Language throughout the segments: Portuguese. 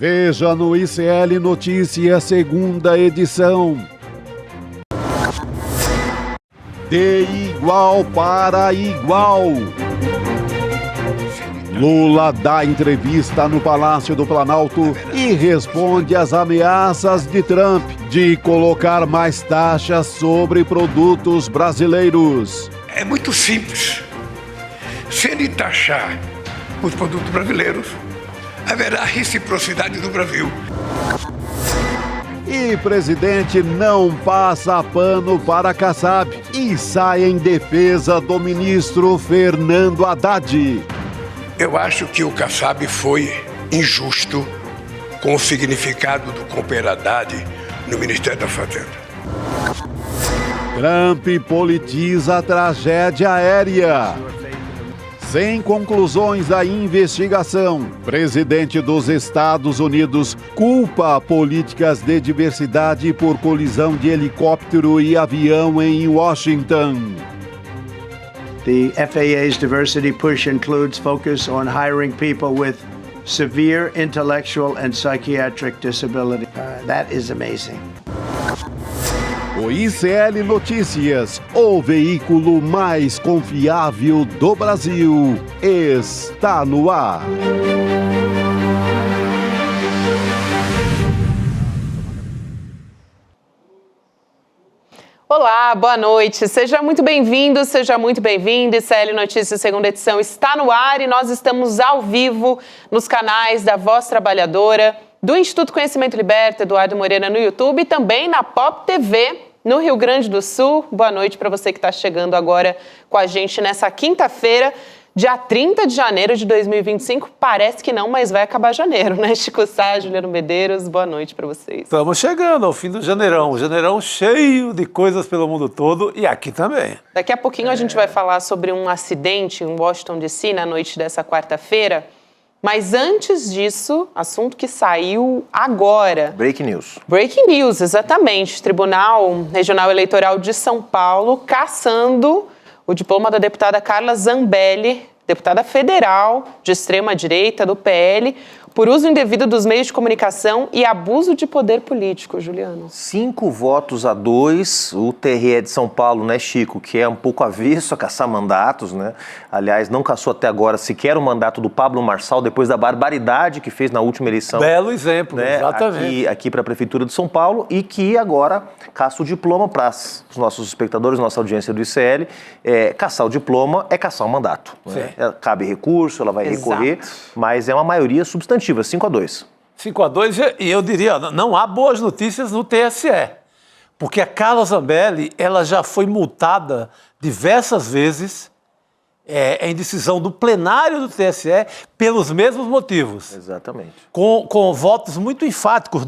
Veja no ICL Notícias, segunda edição. De igual para igual. Lula dá entrevista no Palácio do Planalto e responde às ameaças de Trump de colocar mais taxas sobre produtos brasileiros. É muito simples. Se ele taxar os produtos brasileiros, haverá reciprocidade do Brasil. E presidente não passa pano para Kassab e sai em defesa do ministro Fernando Haddad. Eu acho que o Kassab foi injusto com o significado do companheiro Haddad no Ministério da Fazenda. Trump politiza a tragédia aérea. Sem conclusões da investigação, presidente dos Estados Unidos culpa políticas de diversidade por colisão de helicóptero e avião em Washington. The FAA's diversity push includes focus on hiring people with severe intellectual and psychiatric disability. That is amazing. O ICL Notícias, o veículo mais confiável do Brasil, está no ar. Olá, boa noite. Seja muito bem-vindo, seja muito bem-vindo. ICL Notícias, segunda edição, está no ar e nós estamos ao vivo nos canais da Voz Trabalhadora, do Instituto Conhecimento Liberta, Eduardo Moreira no YouTube e também na Pop TV, no Rio Grande do Sul. Boa noite para você que está chegando agora com a gente nessa quinta-feira, dia 30 de janeiro de 2025. Parece que não, mas vai acabar janeiro, né? Chico Sá, Juliano Medeiros, boa noite para vocês. Estamos chegando ao fim do janeirão. O janeirão cheio de coisas pelo mundo todo e aqui também. Daqui a pouquinho a gente vai falar sobre um acidente em Washington, D.C., na noite dessa quarta-feira. Mas antes disso, assunto que saiu agora. Breaking news. Breaking news, exatamente. Tribunal Regional Eleitoral de São Paulo cassando o diploma da deputada Carla Zambelli, deputada federal de extrema-direita do PL, por uso indevido dos meios de comunicação e abuso de poder político, Juliano. 5 votos a 2, o TRE de São Paulo, né, Chico, que é um pouco avesso a caçar mandatos, né? Aliás, não caçou até agora sequer o mandato do Pablo Marçal, depois da barbaridade que fez na última eleição. Belo exemplo, né, exatamente. Aqui para a Prefeitura de São Paulo, e que agora caça o diploma para os nossos espectadores, nossa audiência do ICL. Caçar o diploma é caçar o mandato. Né? Cabe recurso, ela vai recorrer, mas é uma maioria substantiva. 5-2. 5-2, e eu diria, não há boas notícias no TSE, porque a Carla Zambelli, ela já foi multada diversas vezes em decisão do plenário do TSE pelos mesmos motivos. Exatamente. Com votos muito enfáticos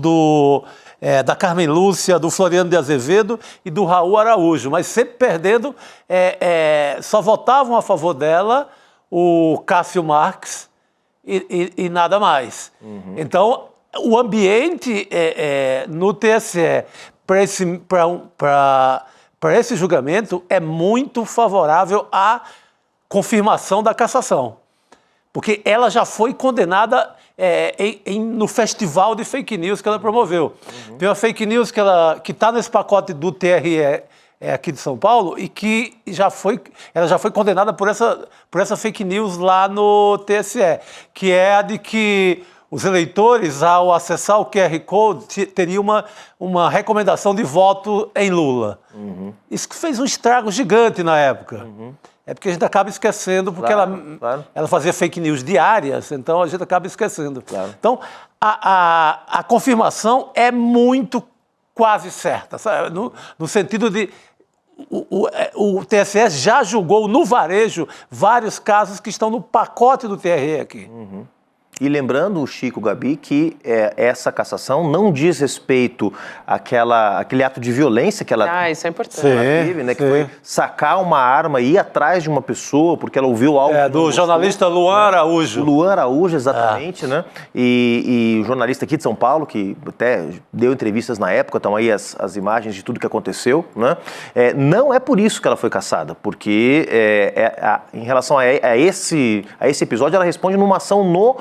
da Carmen Lúcia, do Floriano de Azevedo e do Raul Araújo, mas sempre perdendo, só votavam a favor dela o Cássio Marques, e nada mais. Uhum. Então, o ambiente no TSE para esse julgamento é muito favorável à confirmação da cassação. Porque ela já foi condenada no festival de fake news que ela promoveu. Uhum. Tem uma fake news que está nesse pacote do TRE aqui de São Paulo e que ela já foi condenada por essa fake news lá no TSE, que é a de que os eleitores, ao acessar o QR Code, teriam uma recomendação de voto em Lula. Uhum. Isso que fez um estrago gigante na época. Uhum. É porque a gente acaba esquecendo, porque ela fazia fake news diárias, então a gente acaba esquecendo. Claro. Então, a confirmação é muito quase certa, sabe? No sentido de... O TSE já julgou no varejo vários casos que estão no pacote do TRE aqui. Uhum. E lembrando, Chico, Gabi, que essa cassação não diz respeito àquele ato de violência que ela, isso é importante. Ela teve, né? Que foi sacar uma arma e ir atrás de uma pessoa, porque ela ouviu algo... do jornalista Luan Araújo. Luan Araújo, exatamente, né? E o jornalista aqui de São Paulo, que até deu entrevistas na época, estão aí as imagens de tudo que aconteceu, né? Não é por isso que ela foi cassada, porque em relação a esse episódio, ela responde numa ação no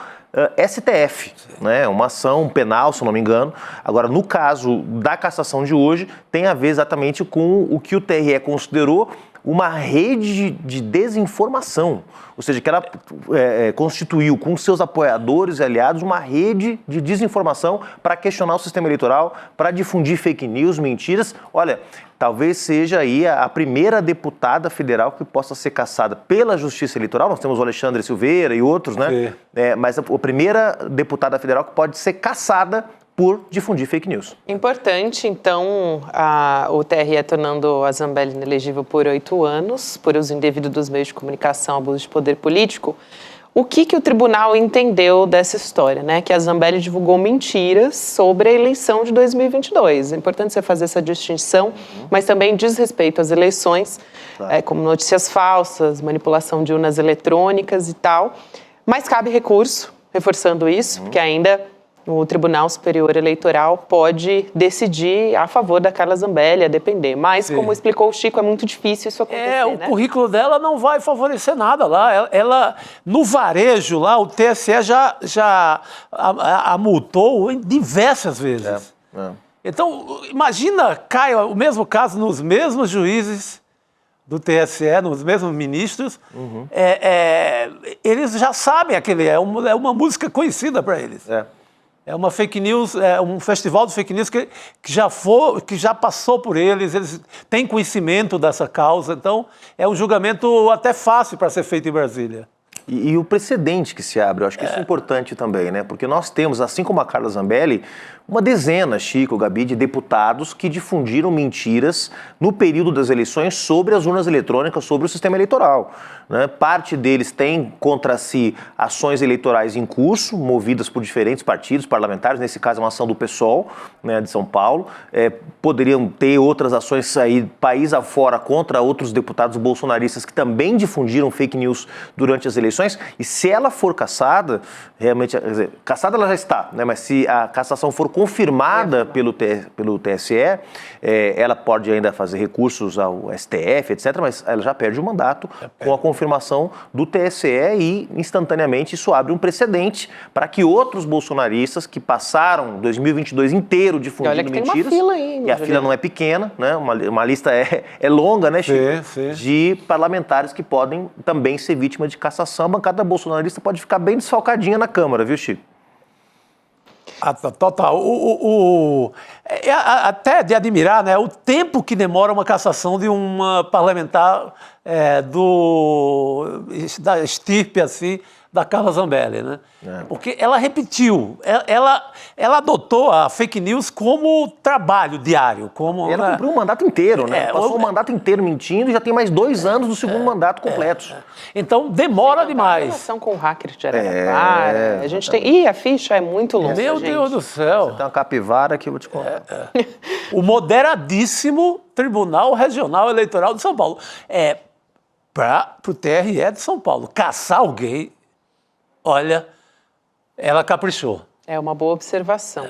STF, né? Uma ação penal, se eu não me engano. Agora, no caso da cassação de hoje, tem a ver exatamente com o que o TRE considerou uma rede de desinformação, ou seja, que ela constituiu com seus apoiadores e aliados uma rede de desinformação para questionar o sistema eleitoral, para difundir fake news, mentiras. Olha, talvez seja aí a primeira deputada federal que possa ser cassada pela Justiça Eleitoral. Nós temos o Alexandre Silveira e outros, né? Mas a primeira deputada federal que pode ser cassada por difundir fake news. Importante, então, o TRE tornando a Zambelli inelegível por 8 anos, por uso indevido dos meios de comunicação, abuso de poder político. O que o tribunal entendeu dessa história, né? Que a Zambelli divulgou mentiras sobre a eleição de 2022. É importante você fazer essa distinção, mas também diz respeito às eleições, como notícias falsas, manipulação de urnas eletrônicas e tal. Mas cabe recurso, reforçando isso, porque ainda o Tribunal Superior Eleitoral pode decidir a favor da Carla Zambelli, a depender. Mas, como explicou o Chico, é muito difícil isso acontecer, o currículo dela não vai favorecer nada lá. Ela no varejo lá, o TSE já a multou diversas vezes. Então, imagina, Caio, o mesmo caso nos mesmos juízes do TSE, nos mesmos ministros, eles já sabem, é uma música conhecida para eles. É uma fake news, é um festival de fake news que já passou por eles têm conhecimento dessa causa, então é um julgamento até fácil para ser feito em Brasília. E o precedente que se abre, eu acho que isso é importante também, né? Porque nós temos, assim como a Carla Zambelli, uma dezena, Chico, Gabi, de deputados que difundiram mentiras no período das eleições sobre as urnas eletrônicas, sobre o sistema eleitoral, né? Parte deles tem contra si ações eleitorais em curso, movidas por diferentes partidos parlamentares, nesse caso é uma ação do PSOL, né, de São Paulo. Poderiam ter outras ações aí, país afora, contra outros deputados bolsonaristas que também difundiram fake news durante as eleições. E se ela for cassada, realmente, quer dizer, cassada ela já está, né? Mas se a cassação for confirmada pelo TSE, ela pode ainda fazer recursos ao STF, etc., mas ela já perde o mandato com a confirmação do TSE e, instantaneamente, isso abre um precedente para que outros bolsonaristas que passaram 2022 inteiro difundindo mentiras... Tem uma fila aí, e a fila não é pequena, né? Uma lista é longa, né, Chico? Sim. De parlamentares que podem também ser vítimas de cassação. A bancada bolsonarista pode ficar bem desfalcadinha na Câmara, viu, Chico? Total. Até de admirar, né, o tempo que demora uma cassação de uma parlamentar da estirpe, assim, da Carla Zambelli, né? Porque ela repetiu, ela adotou a fake news como trabalho diário. Ela cumpriu um mandato inteiro, né? Passou o mandato inteiro mentindo e já tem mais 2 anos do segundo mandato completo. Então demora demais. A relação com o hacker de Araraquara, a gente tem... a ficha é muito longa, Meu Deus do céu. Você tem uma capivara que eu vou te contar. O moderadíssimo Tribunal Eleitoral de São Paulo. Para o TRE de São Paulo caçar alguém, olha, ela caprichou. É uma boa observação.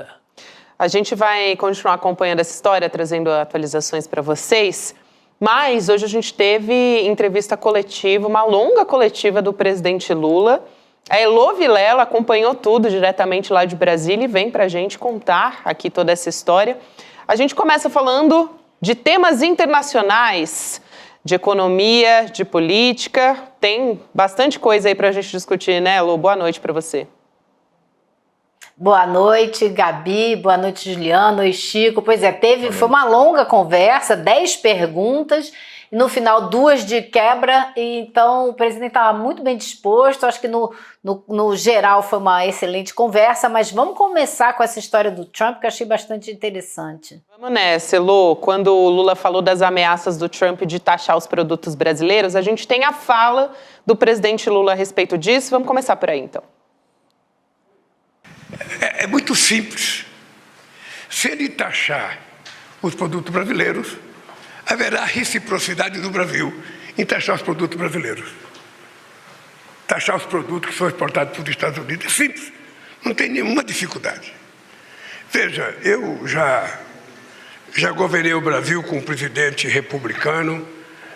A gente vai continuar acompanhando essa história, trazendo atualizações para vocês, mas hoje a gente teve entrevista coletiva, uma longa coletiva do presidente Lula. A Elô Vilela acompanhou tudo diretamente lá de Brasília e vem para a gente contar aqui toda essa história. A gente começa falando de temas internacionais, de economia, de política. Tem bastante coisa aí para a gente discutir, né, Elô? Boa noite para você. Boa noite, Gabi. Boa noite, Juliano e Chico. Pois é, foi uma longa conversa, 10 perguntas, e no final 2 de quebra, e então o presidente estava muito bem disposto. Acho que no geral foi uma excelente conversa, mas vamos começar com essa história do Trump, que eu achei bastante interessante. Vamos nessa, Elô. Quando o Lula falou das ameaças do Trump de taxar os produtos brasileiros, a gente tem a fala do presidente Lula a respeito disso. Vamos começar por aí, então. É muito simples. Se ele taxar os produtos brasileiros, haverá reciprocidade do Brasil em taxar os produtos brasileiros. Taxar os produtos que são exportados para os Estados Unidos é simples, não tem nenhuma dificuldade. Veja, eu já governei o Brasil com um presidente republicano,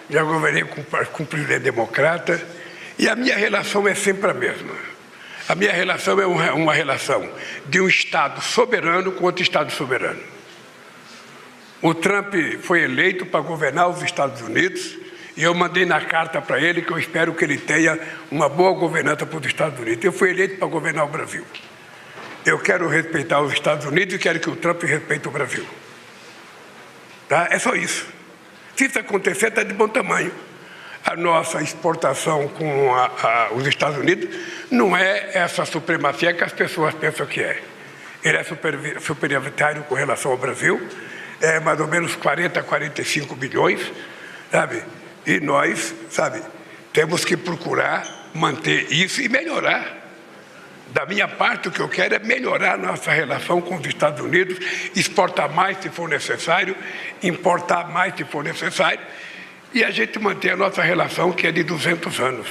já governei com um presidente democrata, e a minha relação é sempre a mesma. A minha relação é uma relação de um Estado soberano com outro Estado soberano. O Trump foi eleito para governar os Estados Unidos e eu mandei na carta para ele que eu espero que ele tenha uma boa governança para os Estados Unidos. Eu fui eleito para governar o Brasil. Eu quero respeitar os Estados Unidos e quero que o Trump respeite o Brasil. Tá? É só isso. Se isso acontecer, está de bom tamanho. A nossa exportação com os Estados Unidos não é essa supremacia que as pessoas pensam que é. Ele é superioritário com relação ao Brasil, é mais ou menos 40, 45 bilhões, sabe? E nós, sabe, temos que procurar manter isso e melhorar. Da minha parte, o que eu quero é melhorar nossa relação com os Estados Unidos, exportar mais se for necessário, importar mais se for necessário, e a gente manter a nossa relação, que é de 200 anos.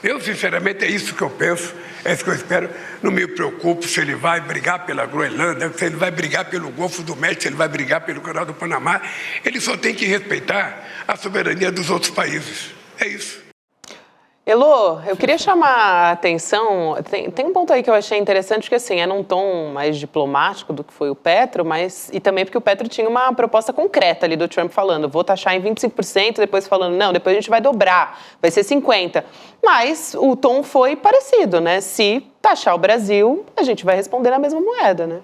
Eu, sinceramente, é isso que eu penso, é isso que eu espero. Não me preocupo se ele vai brigar pela Groenlândia, se ele vai brigar pelo Golfo do México, se ele vai brigar pelo Canal do Panamá. Ele só tem que respeitar a soberania dos outros países. É isso. Elô, eu queria chamar a atenção, tem um ponto aí que eu achei interessante, que assim, é num tom mais diplomático do que foi o Petro, mas e também porque o Petro tinha uma proposta concreta ali do Trump falando, vou taxar em 25%, depois falando, não, depois a gente vai dobrar, vai ser 50%. Mas o tom foi parecido, né? Se taxar o Brasil, a gente vai responder na mesma moeda, né?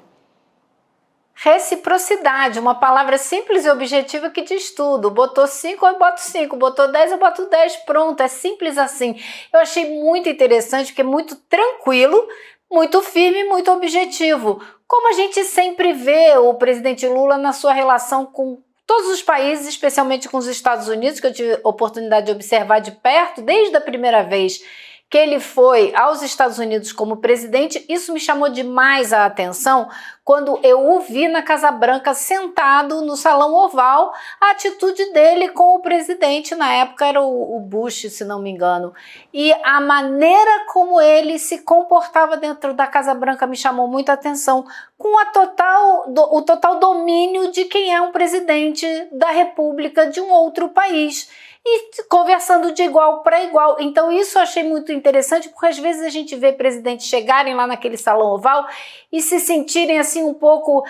Reciprocidade, uma palavra simples e objetiva que diz tudo. Botou 5, eu boto 5. Botou 10, eu boto 10. Pronto, é simples assim. Eu achei muito interessante, porque é muito tranquilo, muito firme, muito objetivo. Como a gente sempre vê o presidente Lula na sua relação com todos os países, especialmente com os Estados Unidos, que eu tive oportunidade de observar de perto, desde a primeira vez que ele foi aos Estados Unidos como presidente. Isso me chamou demais a atenção quando eu o vi na Casa Branca sentado no Salão Oval, a atitude dele com o presidente, na época era o Bush, se não me engano, e a maneira como ele se comportava dentro da Casa Branca me chamou muita atenção, com o total domínio de quem é um presidente da República de um outro país. E conversando de igual para igual. Então isso eu achei muito interessante, porque às vezes a gente vê presidentes chegarem lá naquele salão oval e se sentirem assim um pouco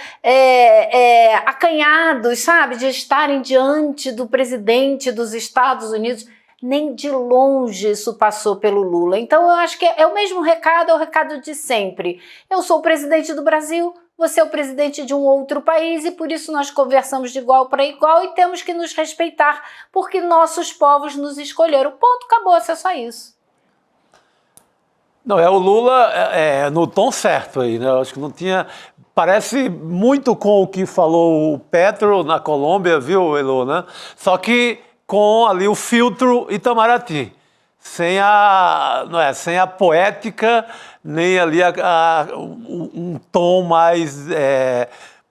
acanhados, sabe? De estarem diante do presidente dos Estados Unidos. Nem de longe isso passou pelo Lula. Então eu acho que é o mesmo recado, é o recado de sempre. Eu sou o presidente do Brasil, você é o presidente de um outro país e por isso nós conversamos de igual para igual e temos que nos respeitar, porque nossos povos nos escolheram. Ponto, acabou, é só isso. Não, é o Lula no tom certo aí, né? Eu acho que não tinha... Parece muito com o que falou o Petro na Colômbia, viu, Elô, né? Só que com ali o filtro Itamaraty, sem a poética, nem ali um tom mais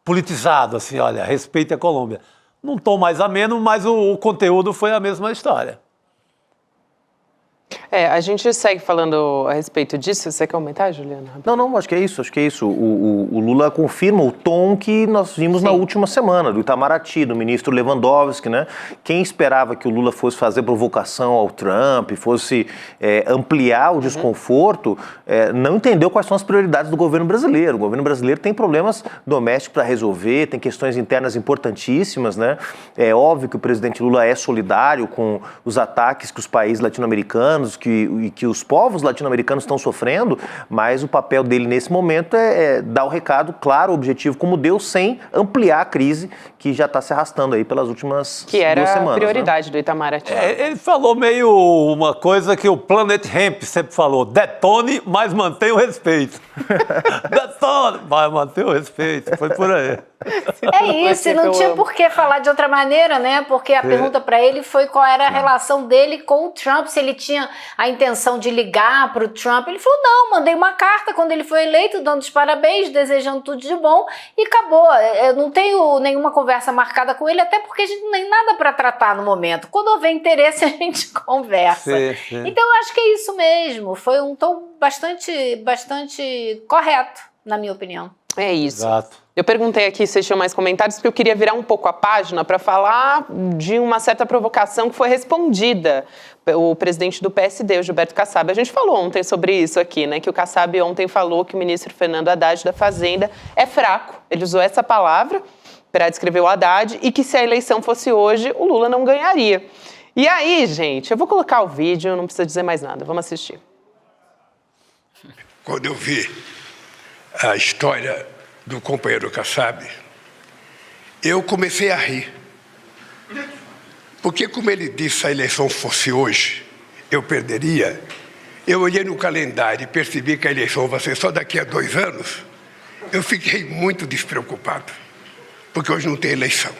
politizado, assim, olha, respeite a Colômbia. Num tom mais ameno, mas o conteúdo foi a mesma história. A gente segue falando a respeito disso. Você quer aumentar, Juliana? Não, acho que é isso. O Lula confirma o tom que nós vimos na última semana, do Itamaraty, do ministro Lewandowski, né? Quem esperava que o Lula fosse fazer provocação ao Trump, fosse ampliar o desconforto, não entendeu quais são as prioridades do governo brasileiro. O governo brasileiro tem problemas domésticos para resolver, tem questões internas importantíssimas, né? É óbvio que o presidente Lula é solidário com os ataques que os países latino-americanos, que os povos latino-americanos estão sofrendo, mas o papel dele nesse momento é dar o recado claro, objetivo, como deu, sem ampliar a crise que já está se arrastando aí pelas últimas 2 semanas. Que era a prioridade, né, do Itamaraty. Ele falou meio uma coisa que o Planet Hemp sempre falou: detone, mas mantenha o respeito. Detone, mas mantenha o respeito. Foi por aí. É isso, e não tinha por que falar de outra maneira, né? Porque a pergunta para ele foi qual era a relação dele com o Trump, se ele tinha a intenção de ligar para o Trump. Ele falou, não, mandei uma carta quando ele foi eleito, dando os parabéns, desejando tudo de bom, e acabou. Eu não tenho nenhuma conversa marcada com ele, até porque a gente não tem nada para tratar no momento. Quando houver interesse, a gente conversa. Sim. Então, eu acho que é isso mesmo. Foi um tom bastante correto, na minha opinião. É isso. Exato. Eu perguntei aqui se vocês tinham mais comentários, porque eu queria virar um pouco a página para falar de uma certa provocação que foi respondida pelo presidente do PSD, o Gilberto Kassab. A gente falou ontem sobre isso aqui, né? Que o Kassab ontem falou que o ministro Fernando Haddad da Fazenda é fraco. Ele usou essa palavra para descrever o Haddad e que se a eleição fosse hoje, o Lula não ganharia. E aí, gente, eu vou colocar o vídeo, não precisa dizer mais nada. Vamos assistir. Quando eu vi a história do companheiro Kassab, eu comecei a rir. Porque como ele disse, se a eleição fosse hoje, eu perderia. Eu olhei no calendário e percebi que a eleição vai ser só daqui a 2 anos. Eu fiquei muito despreocupado, porque hoje não tem eleição.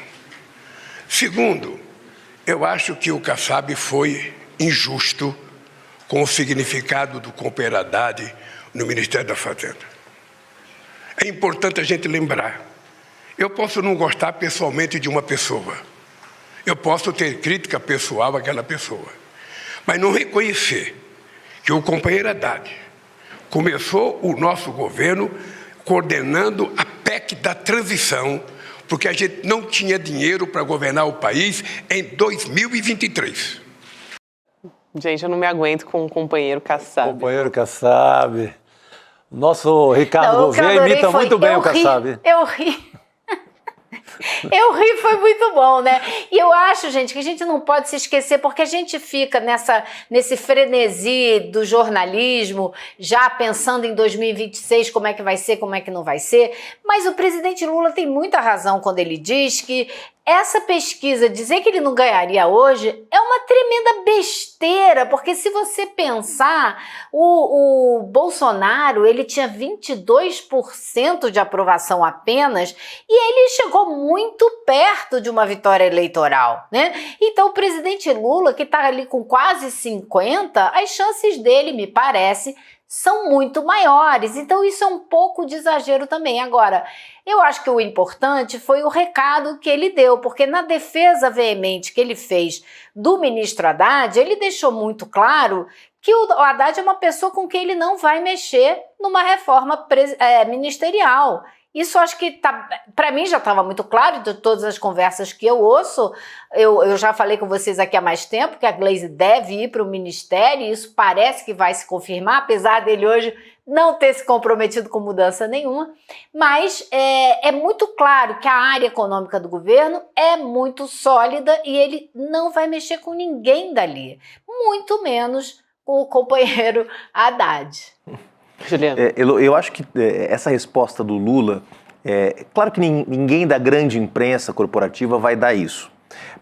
Segundo, eu acho que o Kassab foi injusto com o significado do companheiro Haddad no Ministério da Fazenda. É importante a gente lembrar, eu posso não gostar pessoalmente de uma pessoa, eu posso ter crítica pessoal àquela pessoa, mas não reconhecer que o companheiro Haddad começou o nosso governo coordenando a PEC da transição, porque a gente não tinha dinheiro para governar o país em 2023. Gente, eu não me aguento com o companheiro Kassab. Companheiro Kassab. Nosso Ricardo Gouveia imita muito bem o Kassab. Eu ri. Eu ri, foi muito bom, né? E eu acho, gente, que a gente não pode se esquecer, porque a gente fica nesse frenesi do jornalismo, já pensando em 2026, como é que vai ser, como é que não vai ser. Mas o presidente Lula tem muita razão quando ele diz que essa pesquisa, dizer que ele não ganharia hoje, é uma tremenda besteira, porque se você pensar, o Bolsonaro, ele tinha 22% de aprovação apenas, e ele chegou muito perto de uma vitória eleitoral, né? Então o presidente Lula, que está ali com quase 50%, as chances dele, me parece, são muito maiores, então isso é um pouco de exagero também. Agora, eu acho que o importante foi o recado que ele deu, porque na defesa veemente que ele fez do ministro Haddad, ele deixou muito claro que o Haddad é uma pessoa com quem ele não vai mexer numa reforma ministerial. Isso acho que para mim já estava muito claro de todas as conversas que eu ouço. Eu já falei com vocês aqui há mais tempo que a Gleisi deve ir para o ministério, e isso parece que vai se confirmar, apesar dele hoje não ter se comprometido com mudança nenhuma. Mas é muito claro que a área econômica do governo é muito sólida e ele não vai mexer com ninguém dali, muito menos com o companheiro Haddad. Juliano. Eu acho que essa resposta do Lula, claro que ninguém da grande imprensa corporativa vai dar isso,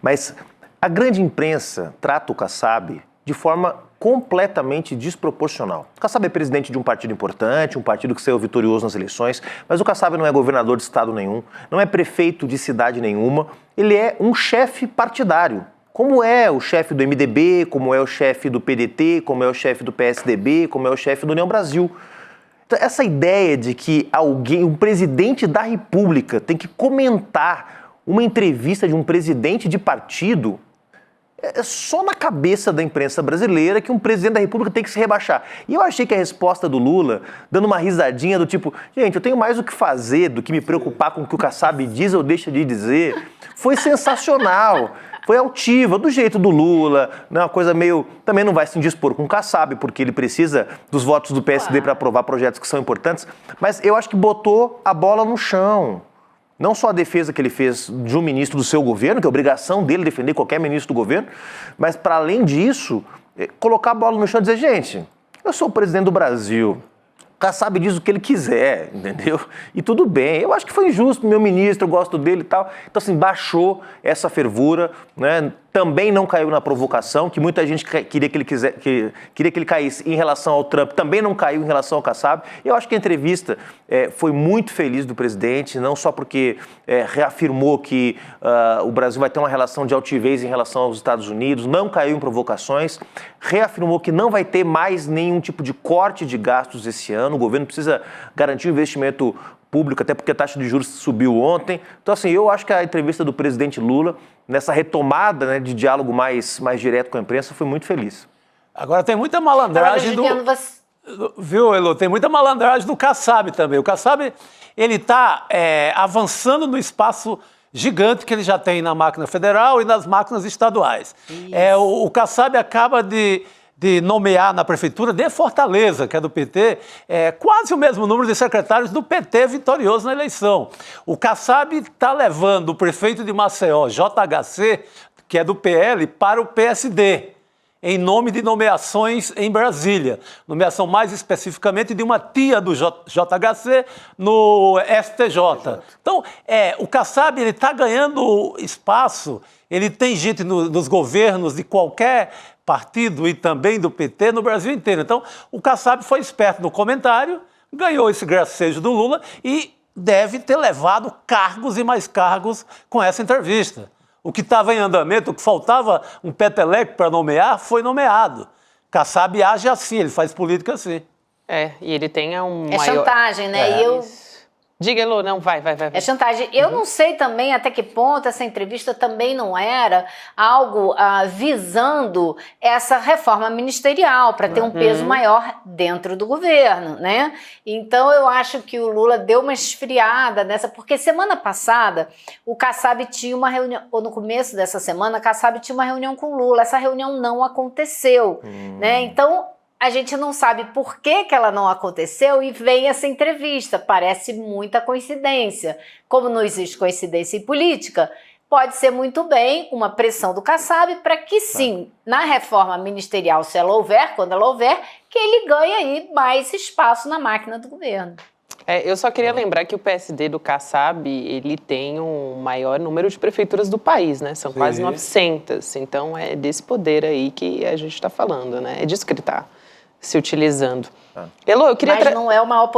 mas a grande imprensa trata o Kassab de forma completamente desproporcional. O Kassab é presidente de um partido importante, um partido que saiu vitorioso nas eleições, mas o Kassab não é governador de estado nenhum, não é prefeito de cidade nenhuma, ele é um chefe partidário. Como é o chefe do MDB, como é o chefe do PDT, como é o chefe do PSDB, como é o chefe do União Brasil. Então, essa ideia de que um presidente da República tem que comentar uma entrevista de um presidente de partido, é só na cabeça da imprensa brasileira que um presidente da República tem que se rebaixar. E eu achei que a resposta do Lula, dando uma risadinha do tipo, gente, eu tenho mais o que fazer do que me preocupar com o que o Kassab diz ou deixa de dizer, foi sensacional. Foi altiva, do jeito do Lula, né, uma coisa meio... Também não vai se indispor com o Kassab, porque ele precisa dos votos do PSD para aprovar projetos que são importantes, mas eu acho que botou a bola no chão. Não só a defesa que ele fez de um ministro do seu governo, que é obrigação dele defender qualquer ministro do governo, mas, para além disso, colocar a bola no chão e dizer, gente, eu sou o presidente do Brasil, o Kassab diz o que ele quiser, entendeu? E tudo bem, eu acho que foi injusto, meu ministro, eu gosto dele e tal. Então, assim, baixou essa fervura, né? Também não caiu na provocação, que muita gente queria que ele caísse em relação ao Trump, também não caiu em relação ao Kassab. Eu acho que a entrevista foi muito feliz do presidente, não só porque reafirmou que o Brasil vai ter uma relação de altivez em relação aos Estados Unidos, não caiu em provocações, reafirmou que não vai ter mais nenhum tipo de corte de gastos esse ano, o governo precisa garantir o investimento público, até porque a taxa de juros subiu ontem. Então, assim, eu acho que a entrevista do presidente Lula, nessa retomada, né, de diálogo mais direto com a imprensa, foi muito feliz. Agora tem muita malandragem do... Viu, Elô? Tem muita malandragem do Kassab também. O Kassab, ele está avançando no espaço gigante que ele já tem na máquina federal e nas máquinas estaduais. O Kassab acaba de nomear na prefeitura de Fortaleza, que é do PT, quase o mesmo número de secretários do PT vitorioso na eleição. O Kassab está levando o prefeito de Maceió, JHC, que é do PL, para o PSD, em nome de nomeações em Brasília. Nomeação mais especificamente de uma tia do JHC no STJ. Então, o Kassab está ganhando espaço, ele tem gente nos governos de qualquer partido e também do PT no Brasil inteiro. Então, o Kassab foi esperto no comentário, ganhou esse gracejo do Lula e deve ter levado cargos e mais cargos com essa entrevista. O que estava em andamento, o que faltava um peteleco para nomear, foi nomeado. Kassab age assim, ele faz política assim. E ele tem um É maior... chantagem, né? E eu... Diga, Elô, não, vai. É chantagem. Eu não sei também até que ponto essa entrevista também não era algo visando essa reforma ministerial, para ter um peso maior dentro do governo, né? Então eu acho que o Lula deu uma esfriada nessa, porque semana passada o Kassab tinha uma reunião, ou no começo dessa semana, o Kassab tinha uma reunião com o Lula, essa reunião não aconteceu, né? Então a gente não sabe por que ela não aconteceu e vem essa entrevista. Parece muita coincidência. Como não existe coincidência em política, pode ser muito bem uma pressão do Kassab para que sim, na reforma ministerial, se ela houver, quando ela houver, que ele ganhe aí mais espaço na máquina do governo. Eu só queria lembrar que o PSD do Kassab, ele tem o maior número de prefeituras do país, né? São quase 900. Então é desse poder aí que a gente está falando, né? É disso que ele está se utilizando. Elô, eu queria... Mas não é o maior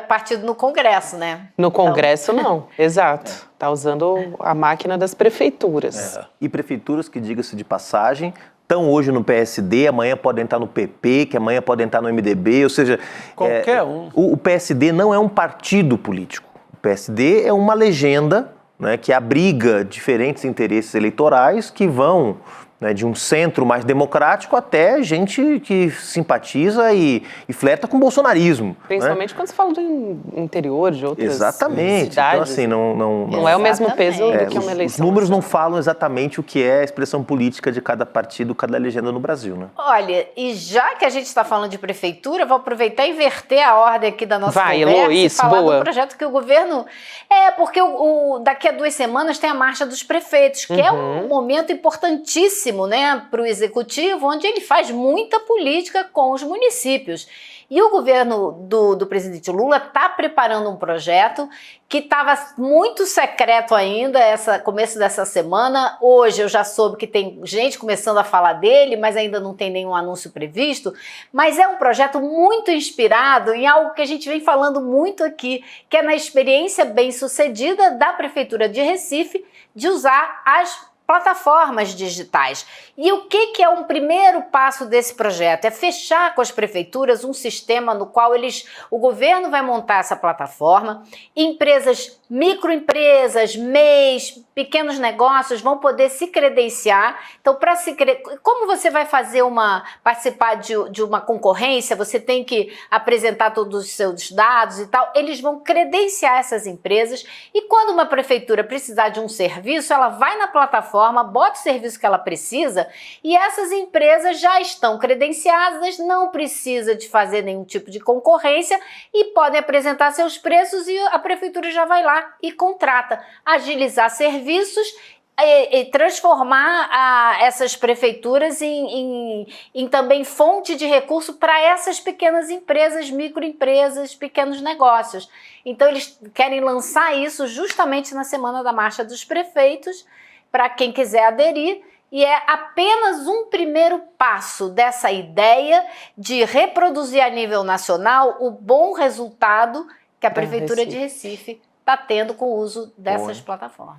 partido no Congresso, né? No Congresso, não. Exato. Está usando a máquina das prefeituras. E prefeituras que, diga-se de passagem, estão hoje no PSD, amanhã podem estar no PP, que amanhã podem estar no MDB, ou seja... Qualquer um. O PSD não é um partido político. O PSD é uma legenda, né, que abriga diferentes interesses eleitorais que vão... né, de um centro mais democrático até gente que simpatiza e flerta com o bolsonarismo. Principalmente quando se fala do interior, de outras Exatamente. cidades. Então, assim, não é o mesmo peso do que uma eleição. Os números não falam exatamente o que é a expressão política de cada partido, cada legenda no Brasil, né? Olha, e já que a gente está falando de prefeitura, vou aproveitar e inverter a ordem aqui da nossa conversa Elô, isso, e falar boa. do projeto que o governo... porque daqui a 2 semanas tem a Marcha dos Prefeitos, que é um momento importantíssimo, né, para o Executivo, onde ele faz muita política com os municípios. E o governo do presidente Lula está preparando um projeto que estava muito secreto ainda, começo dessa semana. Hoje eu já soube que tem gente começando a falar dele, mas ainda não tem nenhum anúncio previsto. Mas é um projeto muito inspirado em algo que a gente vem falando muito aqui, que é na experiência bem-sucedida da Prefeitura de Recife de usar as plataformas digitais. E o que é um primeiro passo desse projeto? É fechar com as prefeituras um sistema no qual o governo vai montar essa plataforma, microempresas, MEIs, pequenos negócios vão poder se credenciar. Então, como você vai participar de uma concorrência, você tem que apresentar todos os seus dados e tal, eles vão credenciar essas empresas e quando uma prefeitura precisar de um serviço, ela vai na plataforma, bota o serviço que ela precisa e essas empresas já estão credenciadas, não precisa de fazer nenhum tipo de concorrência e podem apresentar seus preços e a prefeitura já vai lá e contrata. Agilizar serviços e transformar essas prefeituras em também fonte de recurso para essas pequenas empresas, microempresas, pequenos negócios. Então eles querem lançar isso justamente na Semana da Marcha dos Prefeitos, para quem quiser aderir, e é apenas um primeiro passo dessa ideia de reproduzir a nível nacional o bom resultado que a Prefeitura de Recife está tendo com o uso dessas plataformas.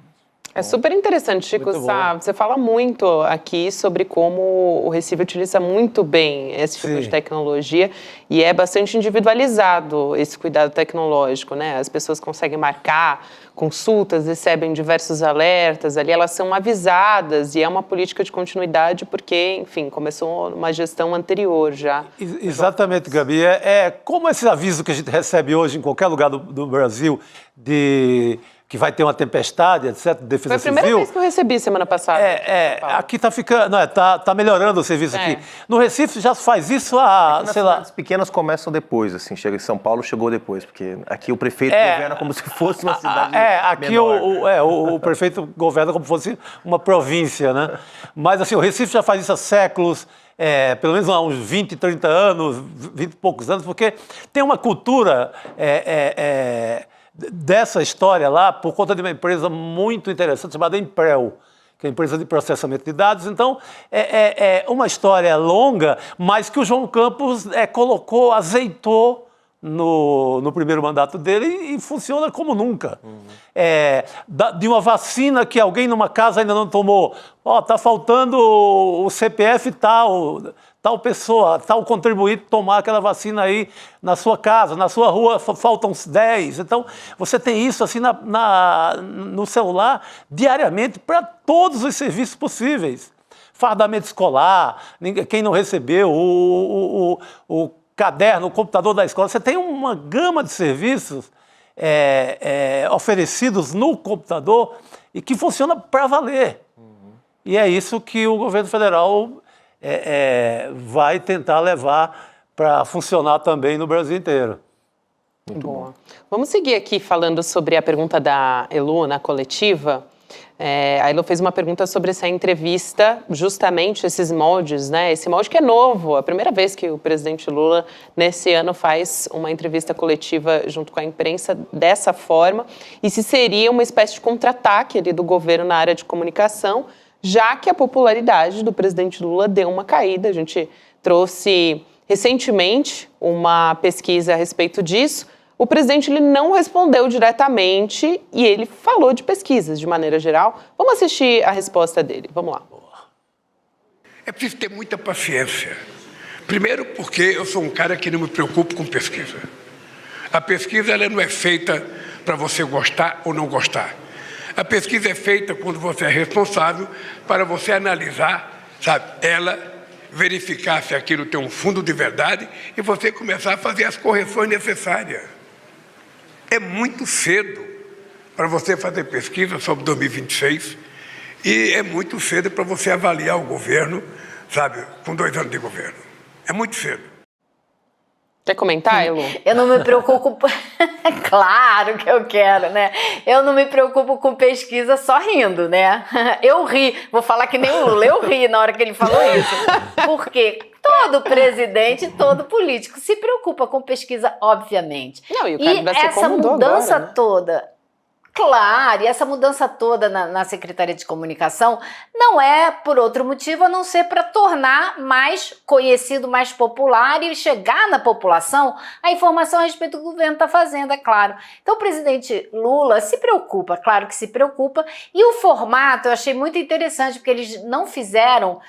É super interessante, Chico Sá. Você fala muito aqui sobre como o Recife utiliza muito bem esse tipo de tecnologia e é bastante individualizado esse cuidado tecnológico, né? As pessoas conseguem marcar consultas, recebem diversos alertas, ali elas são avisadas e é uma política de continuidade porque, enfim, começou uma gestão anterior já. Exatamente, Gabi. É como esse aviso que a gente recebe hoje em qualquer lugar do Brasil de que vai ter uma tempestade, etc., de defesa civil. Foi a primeira vez que eu recebi semana passada. Aqui está ficando, tá melhorando o serviço aqui. No Recife já faz isso há, sei lá... As pequenas começam depois, assim, chega em São Paulo, chegou depois, porque aqui o prefeito governa como se fosse uma cidade aqui menor. o prefeito governa como se fosse uma província, né? Mas assim, o Recife já faz isso há séculos, pelo menos há uns 20, 30 anos, 20 e poucos anos, porque tem uma cultura... dessa história lá, por conta de uma empresa muito interessante chamada Imprel, que é a empresa de processamento de dados. Então, é uma história longa, mas que o João Campos azeitou no primeiro mandato dele e funciona como nunca. De uma vacina que alguém numa casa ainda não tomou, está faltando o CPF tal pessoa, tal contribuinte tomar aquela vacina aí na sua casa, na sua rua faltam 10. Então, você tem isso assim no celular diariamente para todos os serviços possíveis. Fardamento escolar, quem não recebeu, o caderno, o computador da escola. Você tem uma gama de serviços oferecidos no computador e que funciona para valer. E é isso que o governo federal vai tentar levar para funcionar também no Brasil inteiro. Muito bom. Vamos seguir aqui falando sobre a pergunta da Elo na coletiva. A Elo fez uma pergunta sobre essa entrevista, justamente esses moldes, né? Esse molde que é novo, a primeira vez que o presidente Lula, nesse ano, faz uma entrevista coletiva junto com a imprensa dessa forma, e se seria uma espécie de contra-ataque ali do governo na área de comunicação, já que a popularidade do presidente Lula deu uma caída. A gente trouxe recentemente uma pesquisa a respeito disso. O presidente ele não respondeu diretamente e ele falou de pesquisas de maneira geral. Vamos assistir a resposta dele. Vamos lá. É preciso ter muita paciência. Primeiro porque eu sou um cara que não me preocupo com pesquisa. A pesquisa ela não é feita para você gostar ou não gostar. A pesquisa é feita quando você é responsável para você analisar, sabe, ela, verificar se aquilo tem um fundo de verdade e você começar a fazer as correções necessárias. É muito cedo para você fazer pesquisa sobre 2026 e é muito cedo para você avaliar o governo, sabe, com 2 anos de governo. É muito cedo. Quer comentar, Elo? Eu não me preocupo... Claro que eu quero, né? Eu não me preocupo com pesquisa só rindo, né? Eu ri. Vou falar que nem o Lula. Eu ri na hora que ele falou isso. Porque todo presidente, todo político se preocupa com pesquisa, obviamente. Não, e o cara da Secom essa mudança agora, né? toda... Claro, e essa mudança toda na Secretaria de Comunicação não é por outro motivo a não ser para tornar mais conhecido, mais popular e chegar na população a informação a respeito do que o governo está fazendo, é claro. Então o presidente Lula se preocupa, claro que se preocupa, e o formato eu achei muito interessante, porque eles não fizeram,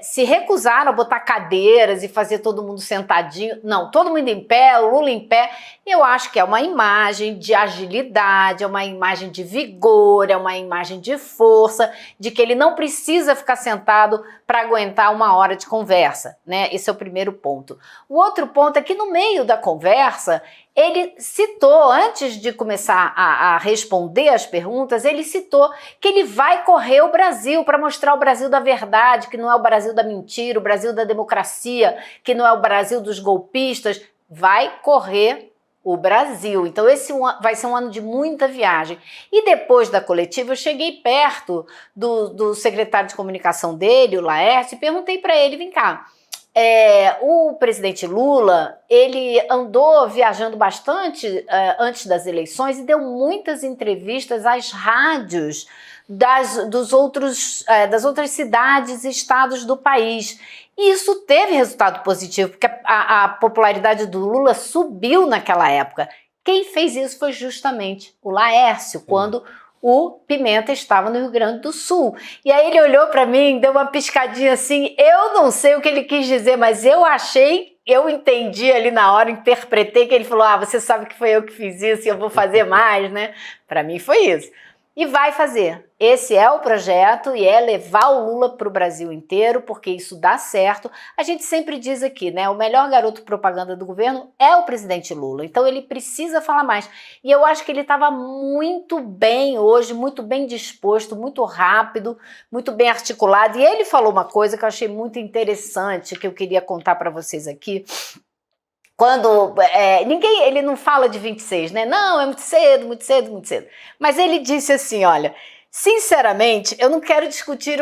se recusaram a botar cadeiras e fazer todo mundo sentadinho, não, todo mundo em pé, o Lula em pé. Eu acho que é uma imagem de agilidade, é uma imagem de vigor, é uma imagem de força, de que ele não precisa ficar sentado para aguentar 1 hora de conversa, né? Esse é o primeiro ponto. O outro ponto é que no meio da conversa, ele citou, antes de começar a responder as perguntas, ele citou que ele vai correr o Brasil para mostrar o Brasil da verdade, que não é o Brasil da mentira, o Brasil da democracia, que não é o Brasil dos golpistas, vai correr o Brasil. Então esse vai ser um ano de muita viagem. E depois da coletiva eu cheguei perto do secretário de comunicação dele, o Laércio, e perguntei para ele, vem cá, o presidente Lula, ele andou viajando bastante antes das eleições e deu muitas entrevistas às rádios das outras cidades e estados do país. E isso teve resultado positivo, porque a popularidade do Lula subiu naquela época. Quem fez isso foi justamente o Laércio, quando o Pimenta estava no Rio Grande do Sul. E aí ele olhou para mim, deu uma piscadinha assim, eu não sei o que ele quis dizer, mas eu entendi ali na hora, interpretei que ele falou, você sabe que foi eu que fiz isso e eu vou fazer mais, né? Para mim foi isso. E vai fazer. Esse é o projeto e é levar o Lula para o Brasil inteiro, porque isso dá certo. A gente sempre diz aqui, né? O melhor garoto propaganda do governo é o presidente Lula. Então ele precisa falar mais. E eu acho que ele estava muito bem hoje, muito bem disposto, muito rápido, muito bem articulado. E ele falou uma coisa que eu achei muito interessante, que eu queria contar para vocês aqui. Quando ele não fala de 26, né? Não, é muito cedo, muito cedo, muito cedo. Mas ele disse assim, olha, sinceramente, eu não quero discutir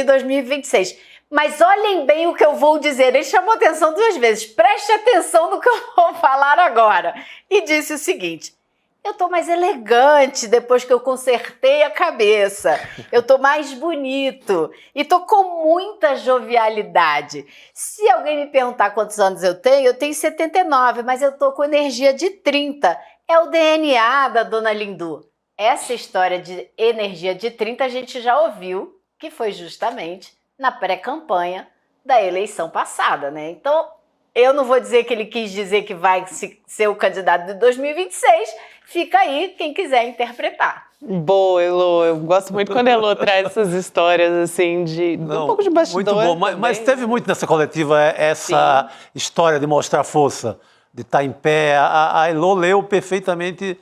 2026, mas olhem bem o que eu vou dizer. Ele chamou atenção 2 vezes, preste atenção no que eu vou falar agora. E disse o seguinte, eu tô mais elegante depois que eu consertei a cabeça. Eu tô mais bonito. E tô com muita jovialidade. Se alguém me perguntar quantos anos eu tenho 79, mas eu tô com energia de 30. É o DNA da Dona Lindu. Essa história de energia de 30 a gente já ouviu, que foi justamente na pré-campanha da eleição passada, né? Então, eu não vou dizer que ele quis dizer que vai ser o candidato de 2026, fica aí quem quiser interpretar. Boa, Elô. Eu gosto muito quando a Elô traz essas histórias, assim, um pouco de bastidor. Muito bom, mas teve muito nessa coletiva essa história de mostrar força, de estar em pé. A Elô leu perfeitamente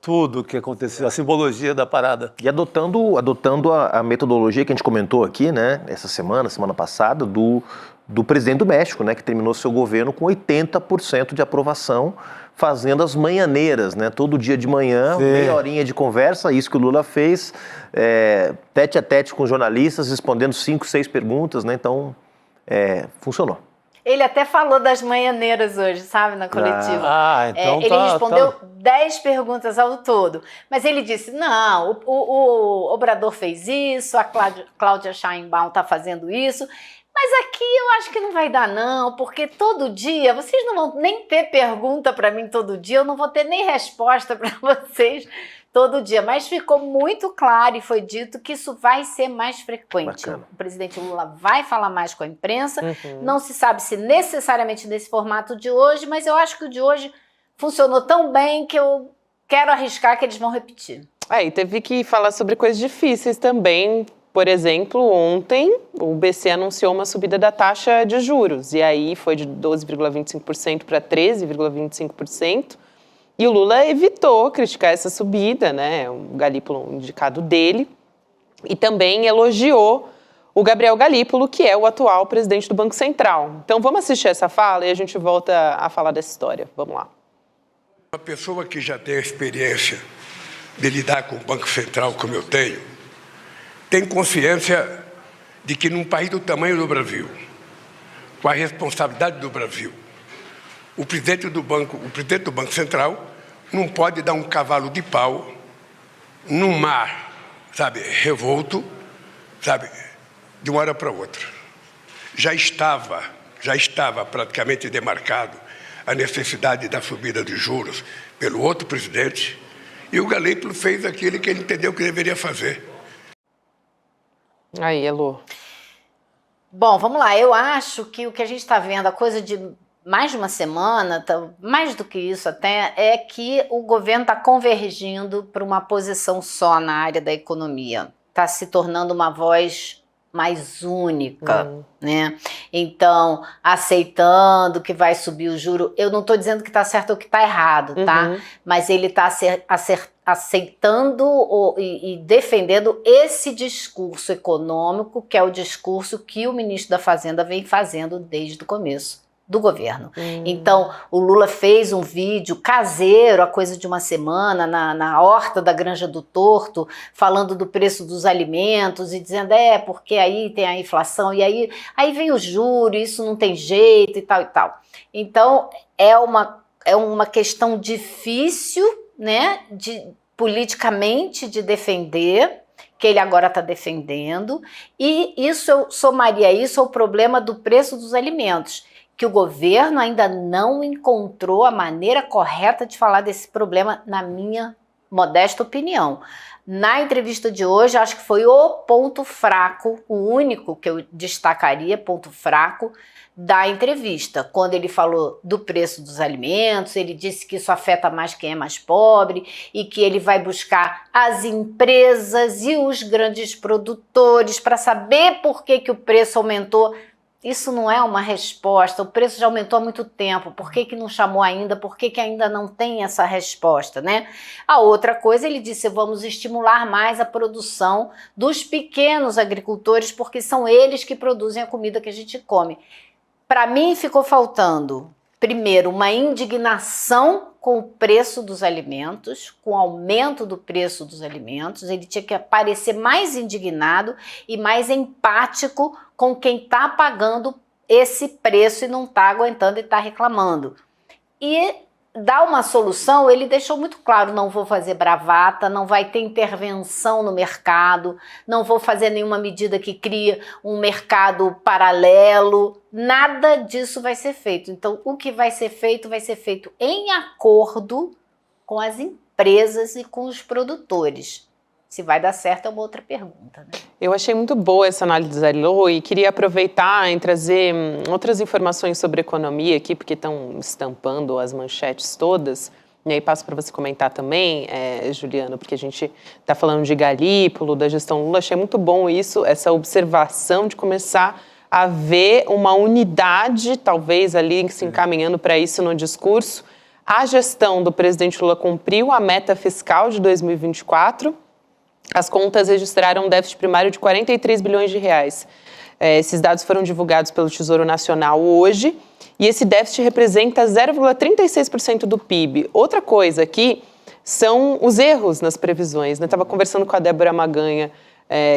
tudo o que aconteceu, a simbologia da parada. E adotando a metodologia que a gente comentou aqui, né, essa semana passada, do presidente do México, né, que terminou seu governo com 80% de aprovação, fazendo as manhaneiras, né, todo dia de manhã, meia horinha de conversa, isso que o Lula fez, tete a tete com jornalistas, respondendo 5, 6 perguntas, né, então funcionou. Ele até falou das manhaneiras hoje, sabe, na coletiva. Então ele respondeu 10 perguntas ao todo. Mas ele disse, não, o Obrador fez isso, a Cláudia Sheinbaum está fazendo isso, mas aqui eu acho que não vai dar não, porque todo dia, vocês não vão nem ter pergunta para mim todo dia, eu não vou ter nem resposta para vocês todo dia, mas ficou muito claro e foi dito que isso vai ser mais frequente. Bacana. O presidente Lula vai falar mais com a imprensa, não se sabe se necessariamente nesse formato de hoje, mas eu acho que o de hoje funcionou tão bem que eu quero arriscar que eles vão repetir. E teve que falar sobre coisas difíceis também. Por exemplo, ontem o BC anunciou uma subida da taxa de juros, e aí foi de 12,25% para 13,25%. E o Lula evitou criticar essa subida, né? O Galípolo, indicado dele, e também elogiou o Gabriel Galípolo, que é o atual presidente do Banco Central. Então vamos assistir essa fala e a gente volta a falar dessa história. Vamos lá. Uma pessoa que já tem a experiência de lidar com o Banco Central, como eu tenho, tem consciência de que num país do tamanho do Brasil, com a responsabilidade do Brasil, o presidente do Banco Central não pode dar um cavalo de pau num mar, sabe, revolto, sabe, de uma hora para outra. Já estava praticamente demarcado a necessidade da subida de juros pelo outro presidente, e o Galípolo fez aquilo que ele entendeu que deveria fazer. Aí, Elô. Bom, vamos lá. Eu acho que o que a gente está vendo, a coisa de mais de uma semana, mais do que isso até, é que o governo está convergindo para uma posição só na área da economia. Está se tornando uma voz mais única, né? Então, aceitando que vai subir o juro. Eu não estou dizendo que está certo ou que está errado, tá? Mas ele está aceitando e defendendo esse discurso econômico, que é o discurso que o ministro da Fazenda vem fazendo desde o começo do governo. Então, o Lula fez um vídeo caseiro, há coisa de uma semana, na horta da Granja do Torto, falando do preço dos alimentos e dizendo, porque aí tem a inflação, e aí vem o juro, isso não tem jeito e tal e tal. Então, é uma questão difícil, né, politicamente de defender, que ele agora está defendendo, e isso eu somaria isso ao problema do preço dos alimentos, que o governo ainda não encontrou a maneira correta de falar desse problema, na minha modesta opinião. Na entrevista de hoje, acho que foi o ponto fraco, o único que eu destacaria, ponto fraco, da entrevista. Quando ele falou do preço dos alimentos, ele disse que isso afeta mais quem é mais pobre e que ele vai buscar as empresas e os grandes produtores para saber por que o preço aumentou. Isso não é uma resposta, o preço já aumentou há muito tempo, por que não chamou ainda, por que ainda não tem essa resposta, né? A outra coisa, ele disse, vamos estimular mais a produção dos pequenos agricultores, porque são eles que produzem a comida que a gente come. Para mim ficou faltando, primeiro, uma indignação com o preço dos alimentos, com o aumento do preço dos alimentos. Ele tinha que parecer mais indignado e mais empático com quem está pagando esse preço e não está aguentando e está reclamando. E dar uma solução, ele deixou muito claro, não vou fazer bravata, não vai ter intervenção no mercado, não vou fazer nenhuma medida que crie um mercado paralelo, nada disso vai ser feito. Então, o que vai ser feito em acordo com as empresas e com os produtores. Se vai dar certo é uma outra pergunta, né? Eu achei muito boa essa análise da Elô e queria aproveitar e trazer outras informações sobre economia aqui, porque estão estampando as manchetes todas. E aí passo para você comentar também, Juliana, porque a gente está falando de Galípolo, da gestão Lula. Achei muito bom isso, essa observação de começar a ver uma unidade, talvez ali se encaminhando para isso no discurso. A gestão do presidente Lula cumpriu a meta fiscal de 2024. As contas registraram um déficit primário de 43 bilhões de reais. Esses dados foram divulgados pelo Tesouro Nacional hoje e esse déficit representa 0,36% do PIB. Outra coisa aqui são os erros nas previsões. Eu estava conversando com a Débora Maganha,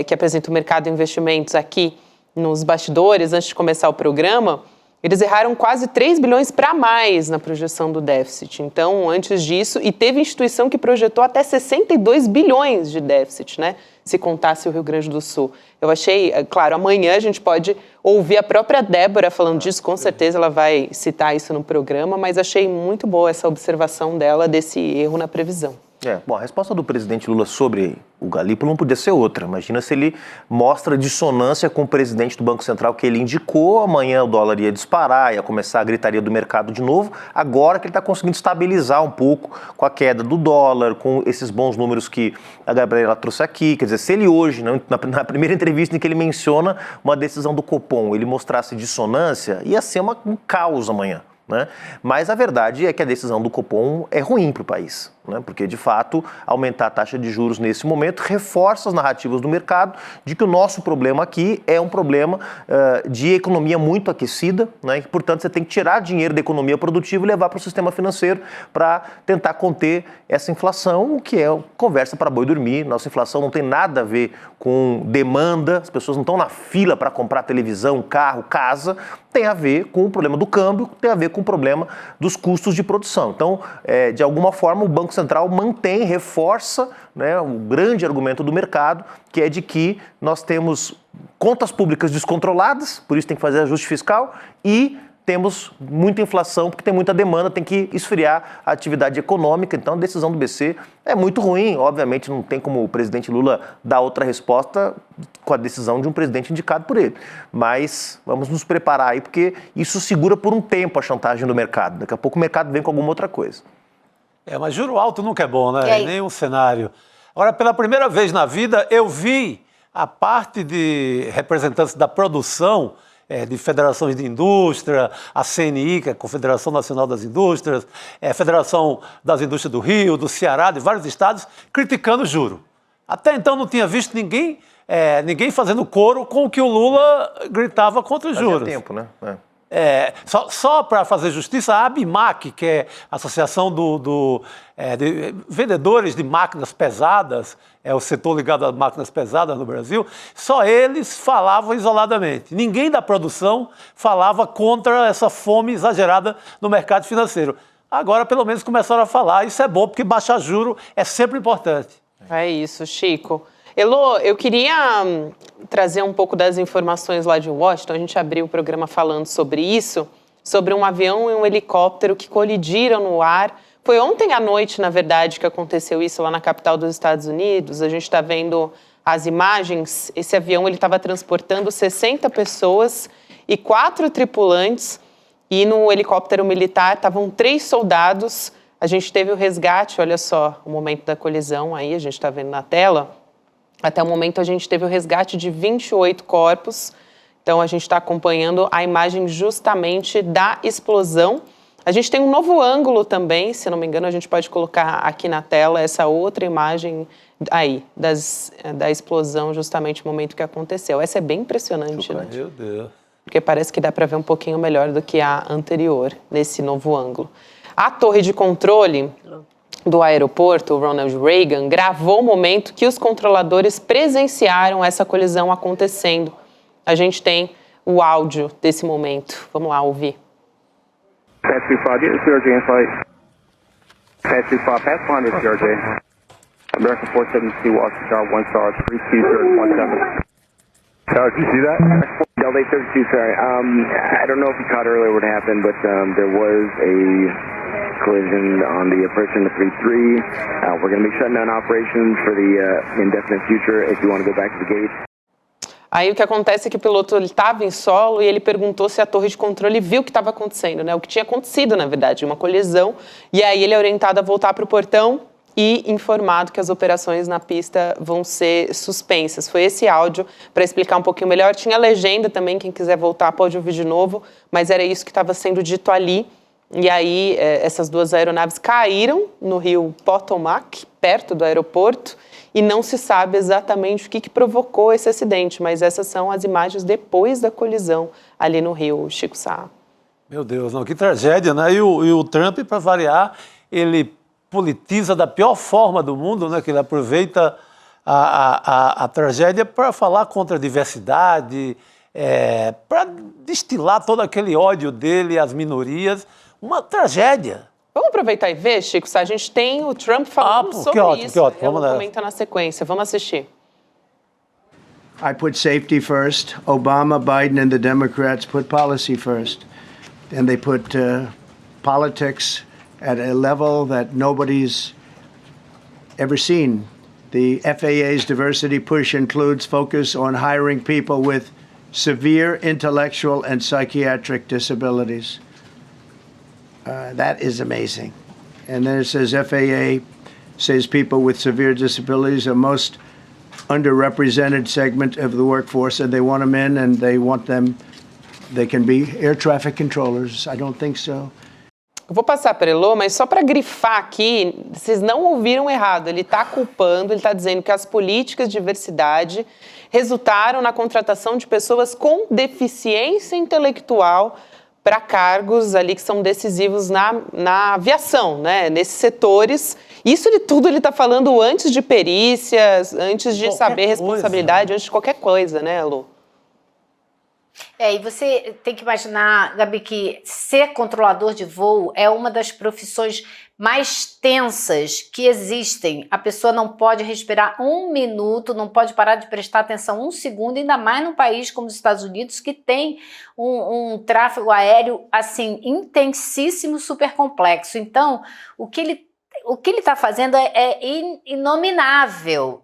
que apresenta o Mercado de Investimentos aqui nos bastidores, antes de começar o programa. Eles erraram quase 3 bilhões para mais na projeção do déficit. Então, antes disso, e teve instituição que projetou até 62 bilhões de déficit, né? Se contasse o Rio Grande do Sul. Eu achei, claro, amanhã a gente pode ouvir a própria Débora falando disso, com certeza ela vai citar isso no programa, mas achei muito boa essa observação dela desse erro na previsão. Bom, a resposta do presidente Lula sobre o Galípolo não podia ser outra. Imagina se ele mostra dissonância com o presidente do Banco Central que ele indicou, amanhã o dólar ia disparar, ia começar a gritaria do mercado de novo, agora que ele está conseguindo estabilizar um pouco com a queda do dólar, com esses bons números que a Gabriela trouxe aqui. Quer dizer, se ele hoje, na primeira entrevista em que ele menciona uma decisão do Copom, ele mostrasse dissonância, ia ser um caos amanhã. Né? Mas a verdade é que a decisão do Copom é ruim para o país, né? Porque, de fato, aumentar a taxa de juros nesse momento reforça as narrativas do mercado de que o nosso problema aqui é um problema de economia muito aquecida, né? E, portanto, você tem que tirar dinheiro da economia produtiva e levar para o sistema financeiro para tentar conter essa inflação, o que é conversa para boi dormir. Nossa inflação não tem nada a ver com demanda, as pessoas não estão na fila para comprar televisão, carro, casa, tem a ver com o problema do câmbio, tem a ver com o problema dos custos de produção. Então, de alguma forma, o Banco Central mantém, reforça, né, o grande argumento do mercado, que é de que nós temos contas públicas descontroladas, por isso tem que fazer ajuste fiscal, e temos muita inflação, porque tem muita demanda, tem que esfriar a atividade econômica. Então, a decisão do BC é muito ruim. Obviamente, não tem como o presidente Lula dar outra resposta com a decisão de um presidente indicado por ele. Mas vamos nos preparar aí, porque isso segura por um tempo a chantagem do mercado. Daqui a pouco o mercado vem com alguma outra coisa. Mas juro alto nunca é bom, né? Em nenhum cenário. Agora, pela primeira vez na vida, eu vi a parte de representantes da produção, de federações de indústria, a CNI, que é a Confederação Nacional das Indústrias, a Federação das Indústrias do Rio, do Ceará, de vários estados, criticando o juro. Até então não tinha visto ninguém fazendo coro com o que o Lula gritava contra os juros. Fazia tempo, né? Só para fazer justiça, a ABMAC, que é a Associação de Vendedores de Máquinas Pesadas, é o setor ligado às máquinas pesadas no Brasil, só eles falavam isoladamente. Ninguém da produção falava contra essa fome exagerada no mercado financeiro. Agora, pelo menos, começaram a falar. Isso é bom, porque baixar juro é sempre importante. É isso, Chico. Elô, eu queria trazer um pouco das informações lá de Washington. A gente abriu o programa falando sobre isso, sobre um avião e um helicóptero que colidiram no ar Foi ontem à noite, na verdade, que aconteceu isso lá na capital dos Estados Unidos. A gente está vendo as imagens. Esse avião estava transportando 60 pessoas e 4 tripulantes. E no helicóptero militar estavam 3 soldados. A gente teve o resgate, olha só, o momento da colisão aí, a gente está vendo na tela. Até o momento a gente teve o resgate de 28 corpos. Então a gente está acompanhando a imagem justamente da explosão. A gente tem um novo ângulo também, se não me engano, a gente pode colocar aqui na tela essa outra imagem aí, da explosão, justamente no momento que aconteceu. Essa é bem impressionante, né? Meu Deus. Porque parece que dá para ver um pouquinho melhor do que a anterior, nesse novo ângulo. A torre de controle do aeroporto, o Ronald Reagan, gravou o momento que os controladores presenciaram essa colisão acontecendo. A gente tem o áudio desse momento. Vamos lá ouvir. Pass 25, get a CRJ in flight. Pass 25, pass 100 CRJ. American 472, Washington, 1 star, 3217. Did you see that? Delta 32, sorry. I don't know if you caught earlier what happened, but there was a collision on the approach in the 33. We're going to be shutting down operations for the indefinite future if you want to go back to the gate. Aí o que acontece é que o piloto estava em solo e ele perguntou se a torre de controle viu o que estava acontecendo, né? O que tinha acontecido, na verdade, uma colisão. E aí ele é orientado a voltar para o portão e informado que as operações na pista vão ser suspensas. Foi esse áudio para explicar um pouquinho melhor. Tinha legenda também, quem quiser voltar pode ouvir de novo, mas era isso que estava sendo dito ali. E aí essas 2 aeronaves caíram no rio Potomac, perto do aeroporto, e não se sabe exatamente o que provocou esse acidente, mas essas são as imagens depois da colisão ali no rio, Chico Sá. Meu Deus, não, que tragédia, né? E o Trump, para variar, ele politiza da pior forma do mundo, né? Que ele aproveita a tragédia para falar contra a diversidade, para destilar todo aquele ódio dele às minorias. Uma tragédia. Vamos aproveitar e ver, Chico, se a gente tem o Trump falando sobre isso. Que ótimo. Vamos lá. Comenta na sequência. Vamos assistir. I put safety first. Obama, Biden, and the Democrats put policy first. And they put politics at a level that nobody's ever seen. The FAA's diversity push includes focus on hiring people with severe intellectual and psychiatric disabilities. That is amazing. And then it says FAA says people with severe disabilities are most underrepresented segment of the workforce, and they want them in, and they can be air traffic controllers. I don't think so. Eu vou passar para Elô, mas só para grifar aqui, vocês não ouviram errado. Ele está culpando, ele está dizendo que as políticas de diversidade resultaram na contratação de pessoas com deficiência intelectual para cargos ali que são decisivos na aviação, né? Nesses setores. Isso de tudo ele está falando antes de perícias, antes de saber responsabilidade, antes de qualquer coisa, né, Elô? E você tem que imaginar, Gabi, que ser controlador de voo é uma das profissões mais tensas que existem. A pessoa não pode respirar 1 minuto, não pode parar de prestar atenção 1 segundo, ainda mais num país como os Estados Unidos, que tem um tráfego aéreo assim intensíssimo, super complexo. Então, o que ele está fazendo é inominável,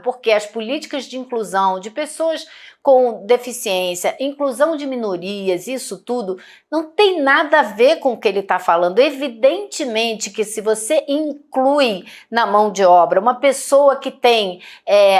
porque as políticas de inclusão de pessoas com deficiência, inclusão de minorias, isso tudo, não tem nada a ver com o que ele está falando. Evidentemente que se você inclui na mão de obra uma pessoa que tem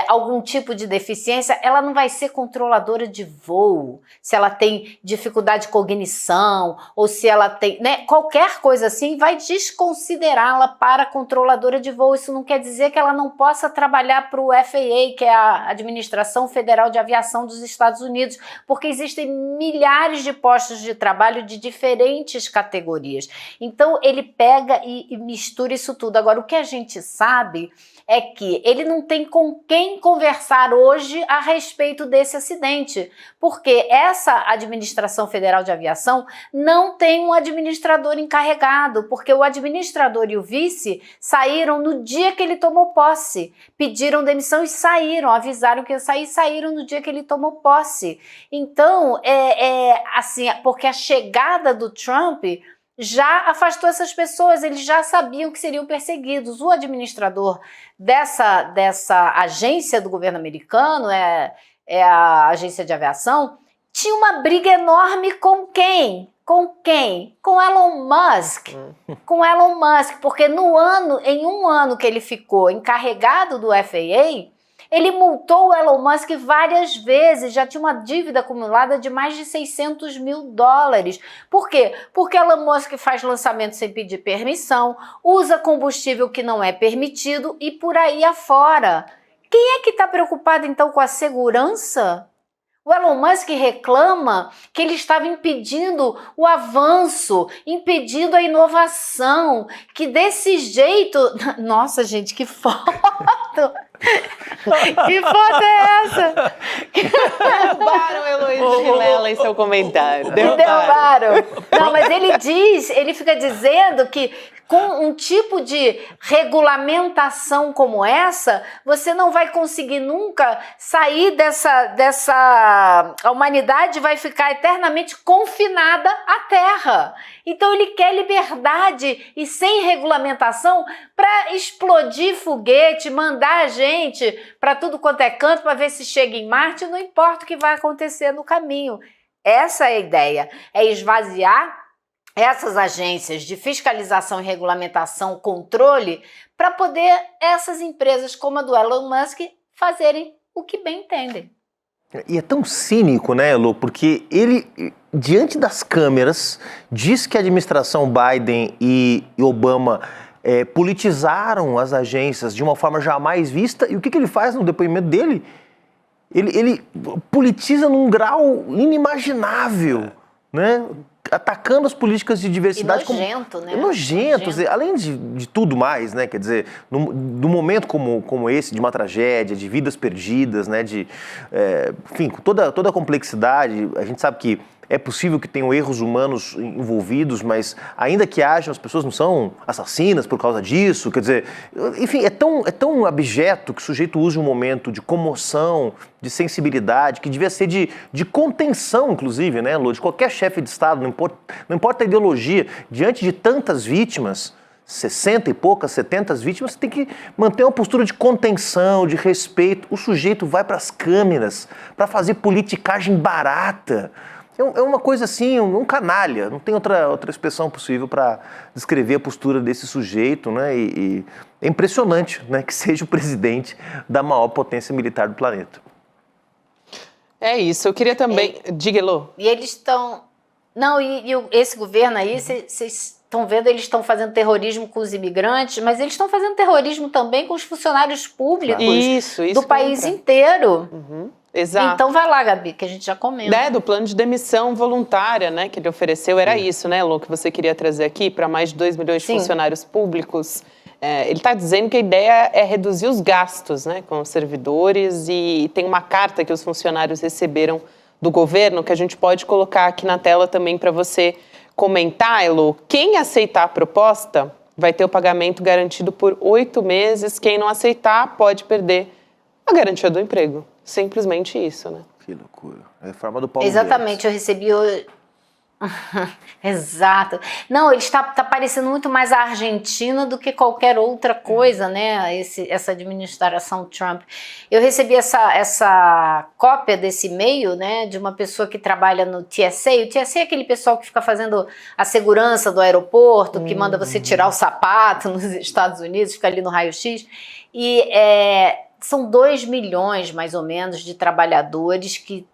algum tipo de deficiência, ela não vai ser controladora de voo, se ela tem dificuldade de cognição, ou se ela tem, né, qualquer coisa assim, vai desconsiderá-la para controladora de voo. Isso não quer dizer que ela não possa trabalhar para o FAA, que é a Administração Federal de Aviação dos Estados Unidos, porque existem milhares de postos de trabalho de diferentes categorias. Então ele pega e mistura isso tudo. Agora, o que a gente sabe é que ele não tem com quem conversar hoje a respeito desse acidente, porque essa Administração Federal de Aviação não tem um administrador encarregado, porque o administrador e o vice saíram no dia que ele tomou posse, pediram demissão e saíram, avisaram que ia sair e saíram no dia que ele tomou posse. Então, assim, porque a chegada do Trump já afastou essas pessoas, eles já sabiam que seriam perseguidos. O administrador dessa agência do governo americano, é a agência de aviação, tinha uma briga enorme com quem? Com quem? Com Elon Musk. Com Elon Musk, porque em um ano que ele ficou encarregado do FAA, ele multou o Elon Musk várias vezes, já tinha uma dívida acumulada de mais de $600 mil. Por quê? Porque Elon Musk faz lançamento sem pedir permissão, usa combustível que não é permitido e por aí afora. Quem é que está preocupado então com a segurança? O Elon Musk reclama que ele estava impedindo o avanço, impedindo a inovação, que desse jeito... Nossa, gente, que foto! Que foto é essa? Derrubaram Heloísa Vilela em seu comentário. Derrubaram. Não, mas ele fica dizendo que com um tipo de regulamentação como essa, você não vai conseguir nunca sair a humanidade vai ficar eternamente confinada à Terra. Então ele quer liberdade e sem regulamentação para explodir foguete, mandar a gente para tudo quanto é canto para ver se chega em Marte, não importa o que vai acontecer no caminho. Essa é a ideia, é esvaziar essas agências de fiscalização e regulamentação, controle, para poder essas empresas como a do Elon Musk fazerem o que bem entendem. E é tão cínico, né, Elo? Porque ele, diante das câmeras, diz que a administração Biden e Obama politizaram as agências de uma forma jamais vista. E o que ele faz no depoimento dele? Ele politiza num grau inimaginável, né? Atacando as políticas de diversidade. E nojento, né? Nojento. Além de tudo mais, né? Quer dizer, num momento como esse, de uma tragédia, de vidas perdidas, né? Enfim, com toda a complexidade, a gente sabe que é possível que tenham erros humanos envolvidos, mas ainda que hajam, as pessoas não são assassinas por causa disso. Quer dizer, enfim, é tão abjeto que o sujeito use um momento de comoção, de sensibilidade, que devia ser de contenção, inclusive, né, Lô? De qualquer chefe de Estado, não importa a ideologia, diante de tantas vítimas, 60 e poucas, 70 vítimas, você tem que manter uma postura de contenção, de respeito. O sujeito vai para as câmeras para fazer politicagem barata. É uma coisa assim, um canalha, não tem outra expressão possível para descrever a postura desse sujeito, né? E é impressionante, né, que seja o presidente da maior potência militar do planeta. É isso, eu queria também... Diga, Elô. E eles estão... Não, esse governo aí, vocês estão vendo, eles estão fazendo terrorismo com os imigrantes, mas eles estão fazendo terrorismo também com os funcionários públicos do país inteiro. Uhum. Exato. Então vai lá, Gabi, que a gente já comenta. Do plano de demissão voluntária, né, que ele ofereceu, era isso, né, Lô, que você queria trazer aqui para mais de 2 milhões de funcionários públicos. Ele está dizendo que a ideia é reduzir os gastos, né, com os servidores, e tem uma carta que os funcionários receberam do governo que a gente pode colocar aqui na tela também para você comentar, Elô. Quem aceitar a proposta vai ter o pagamento garantido por 8 meses. Quem não aceitar pode perder a garantia do emprego. Simplesmente isso, né? Que loucura. É a reforma do Paulo Exatamente, Guedes. eu recebi hoje... Exato. Não, ele está parecendo muito mais a Argentina do que qualquer outra coisa, né? Essa administração Trump. Eu recebi essa cópia desse e-mail, né, de uma pessoa que trabalha no TSA. O TSA é aquele pessoal que fica fazendo a segurança do aeroporto, que manda você tirar o sapato nos Estados Unidos, fica ali no raio-x. E são 2 milhões, mais ou menos, de trabalhadores que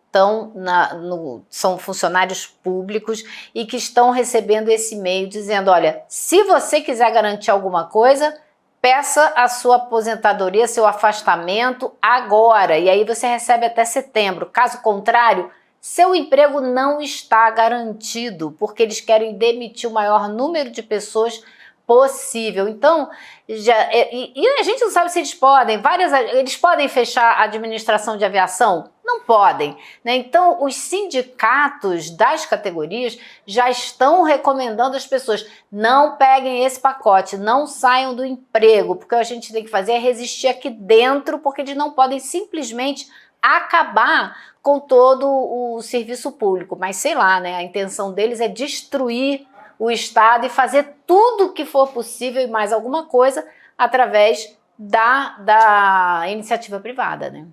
são funcionários públicos e que estão recebendo esse e-mail dizendo, olha, se você quiser garantir alguma coisa, peça a sua aposentadoria, seu afastamento agora, e aí você recebe até setembro. Caso contrário, seu emprego não está garantido, porque eles querem demitir o maior número de pessoas possível. Então, a gente não sabe se eles podem fechar a administração de aviação? Não podem, né? Então, os sindicatos das categorias já estão recomendando às pessoas, não peguem esse pacote, não saiam do emprego, porque a gente tem que fazer é resistir aqui dentro, porque eles não podem simplesmente acabar com todo o serviço público. Mas sei lá, né? A intenção deles é destruir o Estado e fazer tudo o que for possível e mais alguma coisa através da iniciativa privada, né?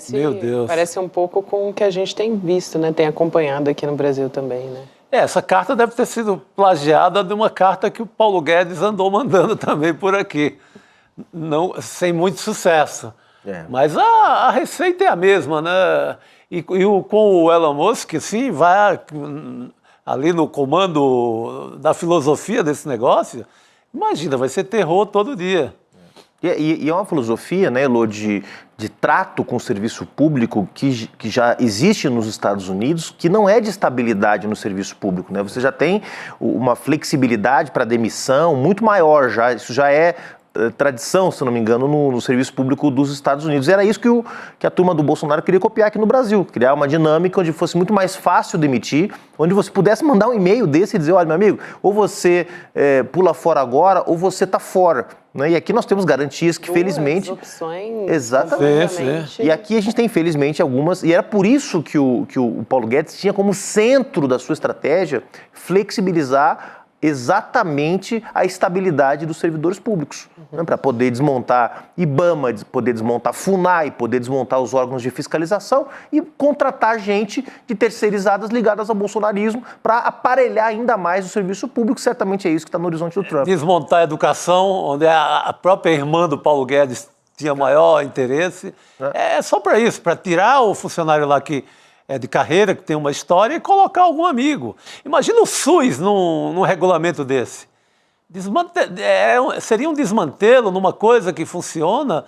Meu Deus. Parece um pouco com o que a gente tem visto, né? Tem acompanhado aqui no Brasil também, né? Essa carta deve ter sido plagiada de uma carta que o Paulo Guedes andou mandando também por aqui, não, sem muito sucesso. Mas a receita é a mesma, né? Com o Elon Musk, sim, vai ali no comando da filosofia desse negócio, imagina, vai ser terror todo dia. E é uma filosofia, né, Elô, de trato com o serviço público que já existe nos Estados Unidos, que não é de estabilidade no serviço público, né? Você já tem uma flexibilidade para demissão muito maior, isso já é tradição, se não me engano, no serviço público dos Estados Unidos. Era isso que a turma do Bolsonaro queria copiar aqui no Brasil, criar uma dinâmica onde fosse muito mais fácil demitir, onde você pudesse mandar um e-mail desse e dizer, olha, meu amigo, ou você pula fora agora, ou você está fora. Né? E aqui nós temos garantias que, felizmente... opções. Exatamente. E aqui a gente tem, felizmente, algumas... E era por isso que o Paulo Guedes tinha como centro da sua estratégia flexibilizar exatamente a estabilidade dos servidores públicos, né, para poder desmontar IBAMA, poder desmontar FUNAI, poder desmontar os órgãos de fiscalização e contratar gente de terceirizadas ligadas ao bolsonarismo para aparelhar ainda mais o serviço público. Certamente é isso que está no horizonte do Trump. Desmontar a educação, onde a própria irmã do Paulo Guedes tinha maior interesse. É só para isso, para tirar o funcionário lá que é de carreira, que tem uma história, e colocar algum amigo. Imagina o SUS num regulamento desse. Seria um desmantelo numa coisa que funciona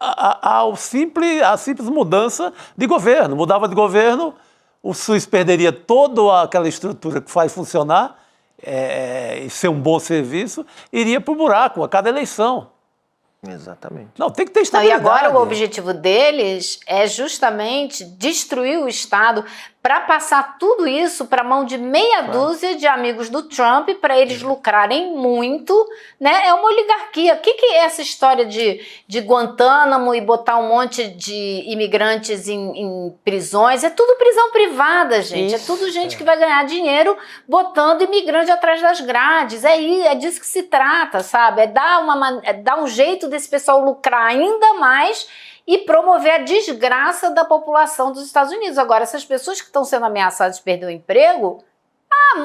a simples mudança de governo. Mudava de governo, o SUS perderia toda aquela estrutura que faz funcionar e ser um bom serviço, iria para o buraco a cada eleição. Exatamente. Não, tem que ter estabilidade. E agora o objetivo deles é justamente destruir o Estado para passar tudo isso para a mão de meia dúzia de amigos do Trump para eles lucrarem muito, né? É uma oligarquia. O que é essa história de Guantánamo e botar um monte de imigrantes em prisões? É tudo prisão privada, gente. Isso. É tudo gente que vai ganhar dinheiro botando imigrante atrás das grades. É disso que se trata, sabe? É dar um jeito desse pessoal lucrar ainda mais e promover a desgraça da população dos Estados Unidos. Agora, essas pessoas que estão sendo ameaçadas de perder o emprego,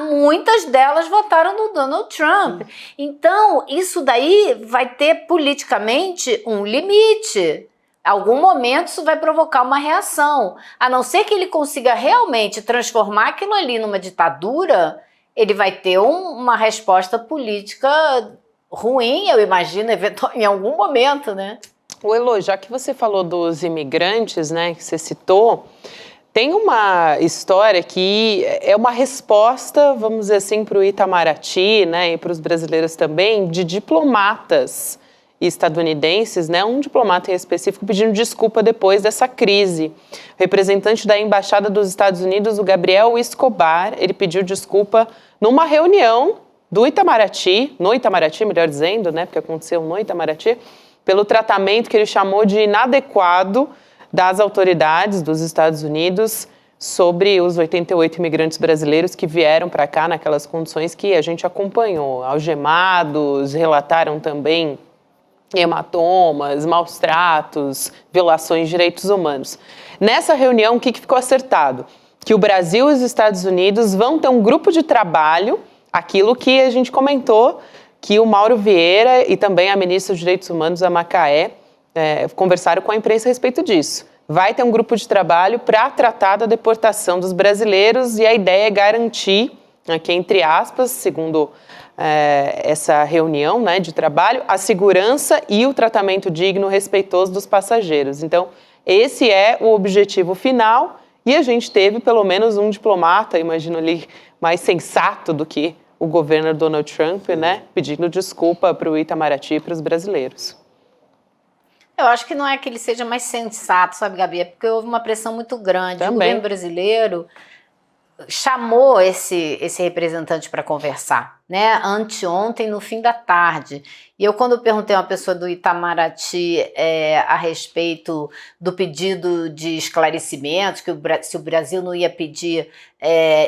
muitas delas votaram no Donald Trump. Então, isso daí vai ter politicamente um limite. Em algum momento isso vai provocar uma reação. A não ser que ele consiga realmente transformar aquilo ali numa ditadura, ele vai ter uma resposta política ruim, eu imagino, em algum momento, né? O Elô, já que você falou dos imigrantes, né, que você citou, tem uma história que é uma resposta, vamos dizer assim, para o Itamaraty, né, e para os brasileiros também, de diplomatas estadunidenses, né, um diplomata em específico pedindo desculpa depois dessa crise. O representante da Embaixada dos Estados Unidos, o Gabriel Escobar, ele pediu desculpa numa reunião do Itamaraty, no Itamaraty, melhor dizendo, né, porque aconteceu no Itamaraty, pelo tratamento que ele chamou de inadequado das autoridades dos Estados Unidos sobre os 88 imigrantes brasileiros que vieram para cá naquelas condições que a gente acompanhou, algemados, relataram também hematomas, maus tratos, violações de direitos humanos. Nessa reunião, o que ficou acertado? Que o Brasil e os Estados Unidos vão ter um grupo de trabalho, aquilo que a gente comentou, que o Mauro Vieira e também a ministra dos Direitos Humanos, a Macaé, conversaram com a imprensa a respeito disso. Vai ter um grupo de trabalho para tratar da deportação dos brasileiros e a ideia é garantir, aqui entre aspas, segundo essa reunião, né, de trabalho, a segurança e o tratamento digno, respeitoso dos passageiros. Então, esse é o objetivo final e a gente teve pelo menos um diplomata, imagino ali, mais sensato do que o governo Donald Trump, né, pedindo desculpa para o Itamaraty e para os brasileiros. Eu acho que não é que ele seja mais sensato, sabe, Gabi? É porque houve uma pressão muito grande. Também. O governo brasileiro chamou esse representante para conversar, né? Anteontem, no fim da tarde. E eu, quando perguntei a uma pessoa do Itamaraty a respeito do pedido de esclarecimentos, que se o Brasil não ia pedir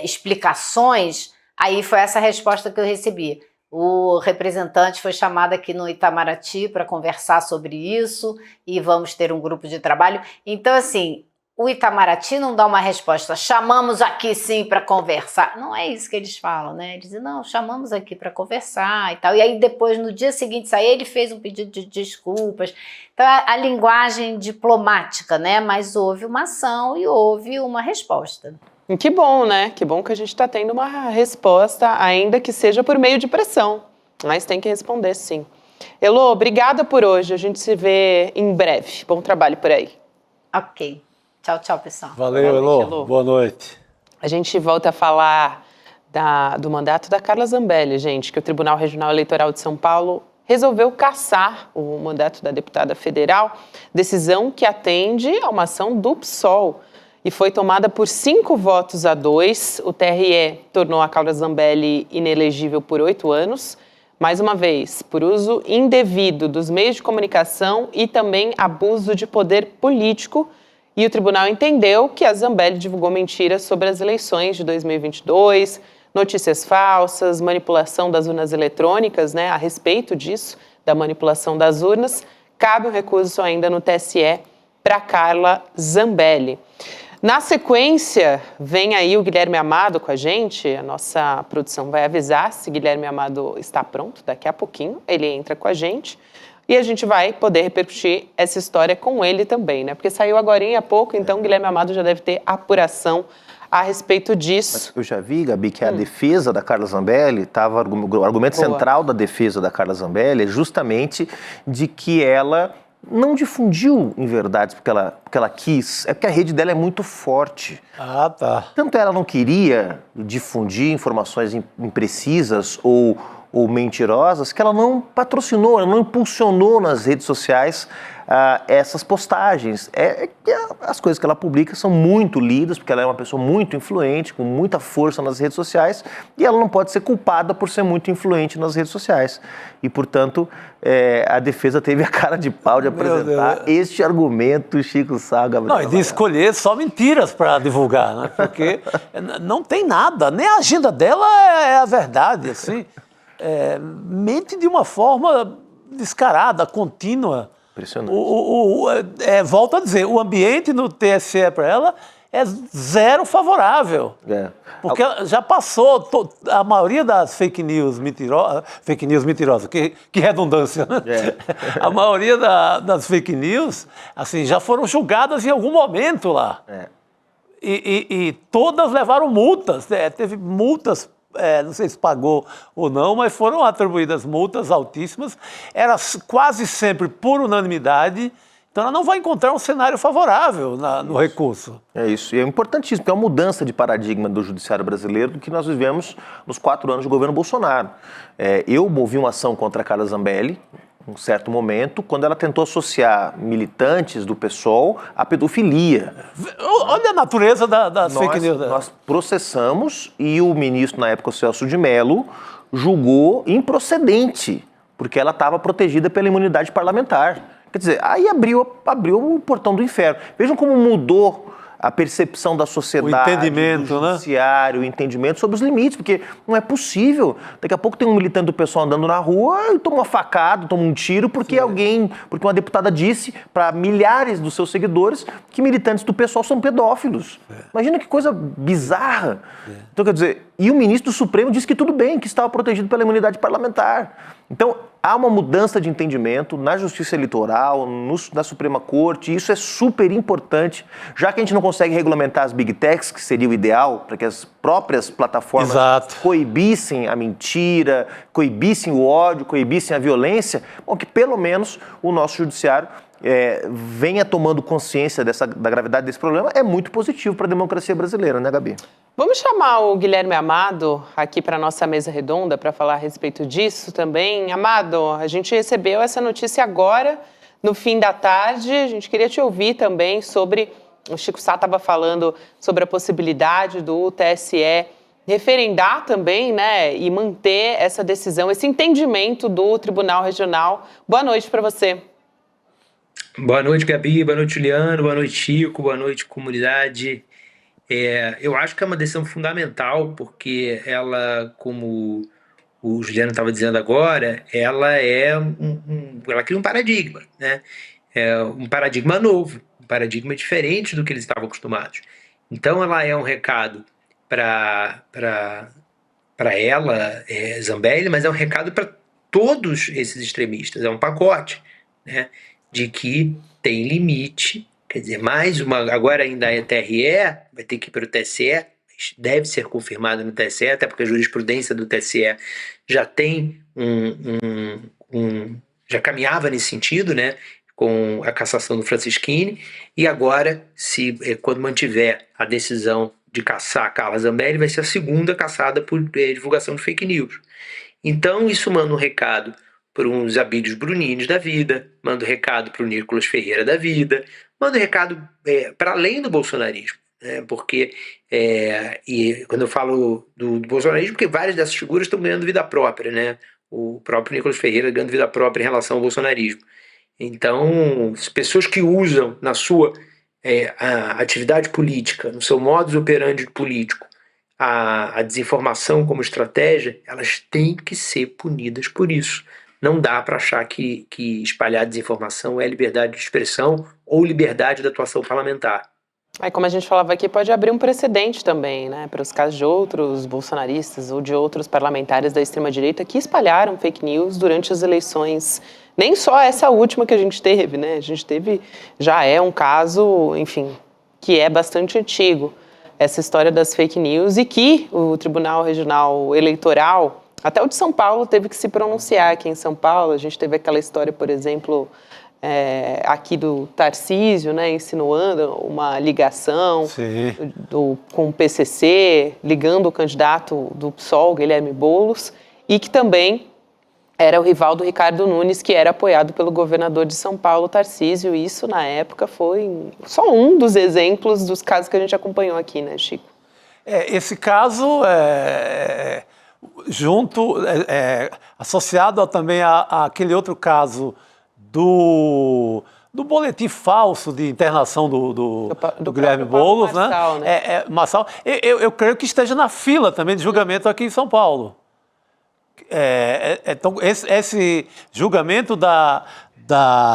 explicações, Aí foi essa resposta que eu recebi. O representante foi chamado aqui no Itamaraty para conversar sobre isso e vamos ter um grupo de trabalho. Então, assim, o Itamaraty não dá uma resposta, chamamos aqui sim para conversar. Não é isso que eles falam, né? Eles dizem, não, chamamos aqui para conversar e tal. E aí depois, no dia seguinte, ele fez um pedido de desculpas. Então, a linguagem diplomática, né? Mas houve uma ação e houve uma resposta. E que bom, né? Que bom que a gente está tendo uma resposta, ainda que seja por meio de pressão. Mas tem que responder, sim. Elô, obrigada por hoje. A gente se vê em breve. Bom trabalho por aí. Ok. Tchau, tchau, pessoal. Valeu, Elô. Boa noite. A gente volta a falar do mandato da Carla Zambelli, gente, que o Tribunal Regional Eleitoral de São Paulo resolveu cassar o mandato da deputada federal, decisão que atende a uma ação do PSOL. E foi tomada por 5-2. O TRE tornou a Carla Zambelli inelegível por 8 anos. Mais uma vez, por uso indevido dos meios de comunicação e também abuso de poder político. E o tribunal entendeu que a Zambelli divulgou mentiras sobre as eleições de 2022, notícias falsas, manipulação das urnas eletrônicas, né? A respeito disso, da manipulação das urnas, cabe um recurso ainda no TSE para Carla Zambelli. Na sequência, vem aí o Guilherme Amado com a gente. A nossa produção vai avisar se Guilherme Amado está pronto daqui a pouquinho. Ele entra com a gente e a gente vai poder repercutir essa história com ele também, né? Porque saiu agorinha há pouco, então Guilherme Amado já deve ter apuração a respeito disso. Mas eu já vi, Gabi, que a defesa da Carla Zambelli, o argumento central da defesa da Carla Zambelli é justamente de que ela não difundiu em verdades porque ela quis, é porque a rede dela é muito forte. Ah, tá. Tanto ela não queria difundir informações imprecisas ou mentirosas, que ela não patrocinou, ela não impulsionou nas redes sociais essas postagens. As coisas que ela publica são muito lidas, porque ela é uma pessoa muito influente, com muita força nas redes sociais, e ela não pode ser culpada por ser muito influente nas redes sociais. E, portanto, a defesa teve a cara de pau de apresentar este argumento, Chico Sá, Gabriel. Não, e de escolher só mentiras para divulgar, né? Porque não tem nada, nem a agenda dela é a verdade, assim. Mente de uma forma descarada, contínua. Impressionante. Volto a dizer, o ambiente no TSE para ela é zero favorável. Porque já passou a maioria das fake news mentirosas, que redundância, né? A maioria das fake news, assim, já foram julgadas em algum momento lá. E todas levaram multas, teve multas. Não sei se pagou ou não, mas foram atribuídas multas altíssimas, era quase sempre por unanimidade, então ela não vai encontrar um cenário favorável no recurso. É isso, e é importantíssimo, porque é uma mudança de paradigma do judiciário brasileiro do que nós vivemos nos 4 anos de governo Bolsonaro. Eu movi uma ação contra a Carla Zambelli, em um certo momento, quando ela tentou associar militantes do PSOL à pedofilia. Olha a natureza das fake news. Nós processamos e o ministro, na época, o Celso de Mello, julgou improcedente, porque ela estava protegida pela imunidade parlamentar. Quer dizer, aí abriu o portão do inferno. Vejam como mudou a percepção da sociedade, o entendimento, do judiciário, o entendimento sobre os limites, porque não é possível. Daqui a pouco tem um militante do pessoal andando na rua e toma uma facada, toma um tiro, porque porque uma deputada disse para milhares dos seus seguidores que militantes do pessoal são pedófilos. Imagina que coisa bizarra. Então, quer dizer, e o ministro do Supremo disse que tudo bem, que estava protegido pela imunidade parlamentar. Então, há uma mudança de entendimento na Justiça Eleitoral, na Suprema Corte, e isso é super importante, já que a gente não consegue regulamentar as Big Techs, que seria o ideal, para que as próprias plataformas coibissem a mentira, coibissem o ódio, coibissem a violência, bom, que pelo menos o nosso judiciário venha tomando consciência da gravidade desse problema, é muito positivo para a democracia brasileira, né, Gabi? Vamos chamar o Guilherme Amado aqui para a nossa mesa redonda para falar a respeito disso também. Amado, a gente recebeu essa notícia agora, no fim da tarde. A gente queria te ouvir também sobre... O Chico Sá estava falando sobre a possibilidade do TSE referendar também, né, e manter essa decisão, esse entendimento do Tribunal Regional. Boa noite para você. Boa noite, Gabi. Boa noite, Juliano. Boa noite, Chico. Boa noite, comunidade. Eu acho que é uma decisão fundamental, porque ela, como o Juliano estava dizendo agora, ela ela cria um paradigma, né? É um paradigma novo, um paradigma diferente do que eles estavam acostumados. Então, ela é um recado para ela, Zambelli, mas é um recado para todos esses extremistas. É um pacote, né, de que tem limite. Quer dizer, mais uma. Agora ainda é TRE, vai ter que ir para o TSE, deve ser confirmado no TSE, até porque a jurisprudência do TSE já tem já caminhava nesse sentido, né, com a cassação do Francisquini, e agora, quando mantiver a decisão de caçar a Carla Zambelli, vai ser a segunda caçada por divulgação de fake news. Então, isso manda um recado para uns Abílios Brunines da vida, manda um recado para o Nicolas Ferreira da vida, manda um recado para além do bolsonarismo. Porque, e quando eu falo do bolsonarismo, porque várias dessas figuras estão ganhando vida própria, né? O próprio Nicolas Ferreira ganhando vida própria em relação ao bolsonarismo. Então, as pessoas que usam na sua a atividade política, no seu modus operandi político, a desinformação como estratégia, elas têm que ser punidas por isso. Não dá para achar que espalhar desinformação é liberdade de expressão ou liberdade de atuação parlamentar. Aí, como a gente falava aqui, pode abrir um precedente também, né, para os casos de outros bolsonaristas ou de outros parlamentares da extrema-direita que espalharam fake news durante as eleições. Nem só essa última que a gente teve, né? A gente teve, já é um caso, enfim, que é bastante antigo, essa história das fake news, e que o Tribunal Regional Eleitoral, até o de São Paulo, teve que se pronunciar aqui em São Paulo. A gente teve aquela história, por exemplo, aqui do Tarcísio, né, insinuando uma ligação com o PCC, ligando o candidato do PSOL, Guilherme Boulos, e que também era o rival do Ricardo Nunes, que era apoiado pelo governador de São Paulo, Tarcísio. Isso, na época, foi só um dos exemplos dos casos que a gente acompanhou aqui, né, Chico? Esse caso, associado também àquele outro caso do boletim falso de internação do Guilherme Boulos, Marçal, né? Marçal, eu creio que esteja na fila também de julgamento aqui em São Paulo. Então, esse julgamento da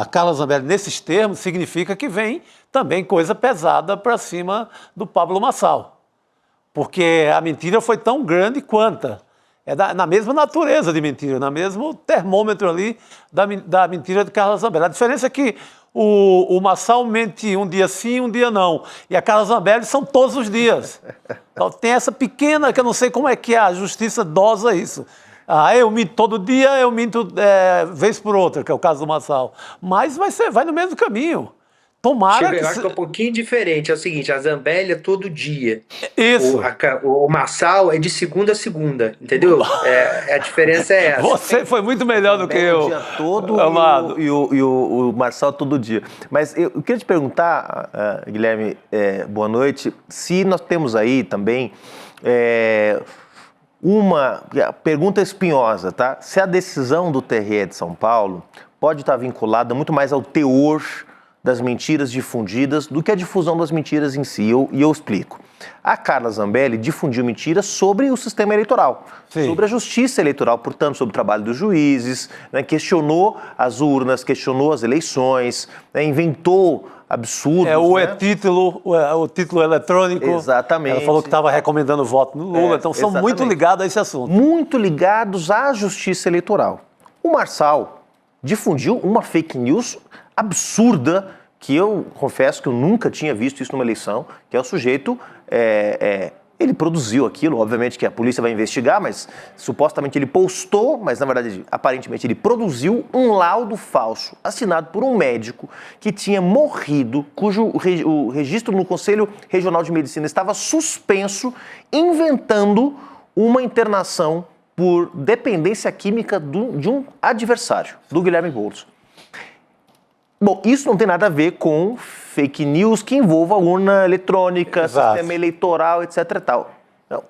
Carla Zambelli nesses termos significa que vem também coisa pesada para cima do Pablo Marçal. Porque a mentira foi tão grande quanto. Na mesma natureza de mentira, no mesmo termômetro ali da mentira de Carla Zambelli. A diferença é que o Marçal mente um dia sim, um dia não. E a Carla Zambelli são todos os dias. Então tem essa pequena, que eu não sei como é que a justiça dosa isso. Eu minto todo dia, eu minto vez por outra, que é o caso do Marçal. Mas vai no mesmo caminho. Tomara que... Eu acho que é um pouquinho diferente. É o seguinte, a Zambelli é todo dia. Isso. O Marçal é de segunda a segunda, entendeu? A diferença é essa. Você foi muito melhor do que eu. O dia todo, amado. E o Marçal todo dia. Mas eu queria te perguntar, Guilherme, boa noite, se nós temos aí também uma pergunta espinhosa, tá? Se a decisão do TRE de São Paulo pode estar vinculada muito mais ao teor das mentiras difundidas do que a difusão das mentiras em si. E eu explico. A Carla Zambelli difundiu mentiras sobre o sistema eleitoral, sobre a justiça eleitoral, portanto, sobre o trabalho dos juízes, né, questionou as urnas, questionou as eleições, né, inventou absurdos. O título eletrônico. Exatamente. Ela falou que estava recomendando o voto no Lula, então são muito ligados a esse assunto. Muito ligados à justiça eleitoral. O Marçal difundiu uma fake news absurda, que eu confesso que eu nunca tinha visto isso numa eleição, que é o sujeito, ele produziu aquilo, obviamente que a polícia vai investigar, mas supostamente ele postou, mas na verdade, aparentemente ele produziu um laudo falso, assinado por um médico que tinha morrido, cujo o registro no Conselho Regional de Medicina estava suspenso, inventando uma internação por dependência química de um adversário, do Guilherme Boulos. Bom, isso não tem nada a ver com fake news que envolva urna eletrônica, Exato. Sistema eleitoral, etc. e tal.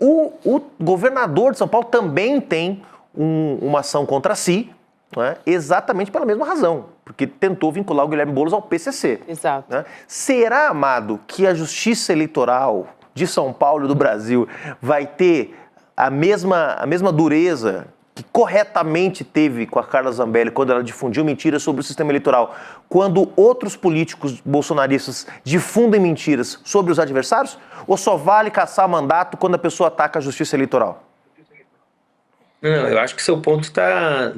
O governador de São Paulo também tem uma ação contra si, né, exatamente pela mesma razão, porque tentou vincular o Guilherme Boulos ao PCC. Exato. Né? Será, Amado, que a justiça eleitoral de São Paulo e do Brasil vai ter a mesma dureza que corretamente teve com a Carla Zambelli quando ela difundiu mentiras sobre o sistema eleitoral, quando outros políticos bolsonaristas difundem mentiras sobre os adversários? Ou só vale caçar mandato quando a pessoa ataca a justiça eleitoral? Não, eu acho que seu ponto tá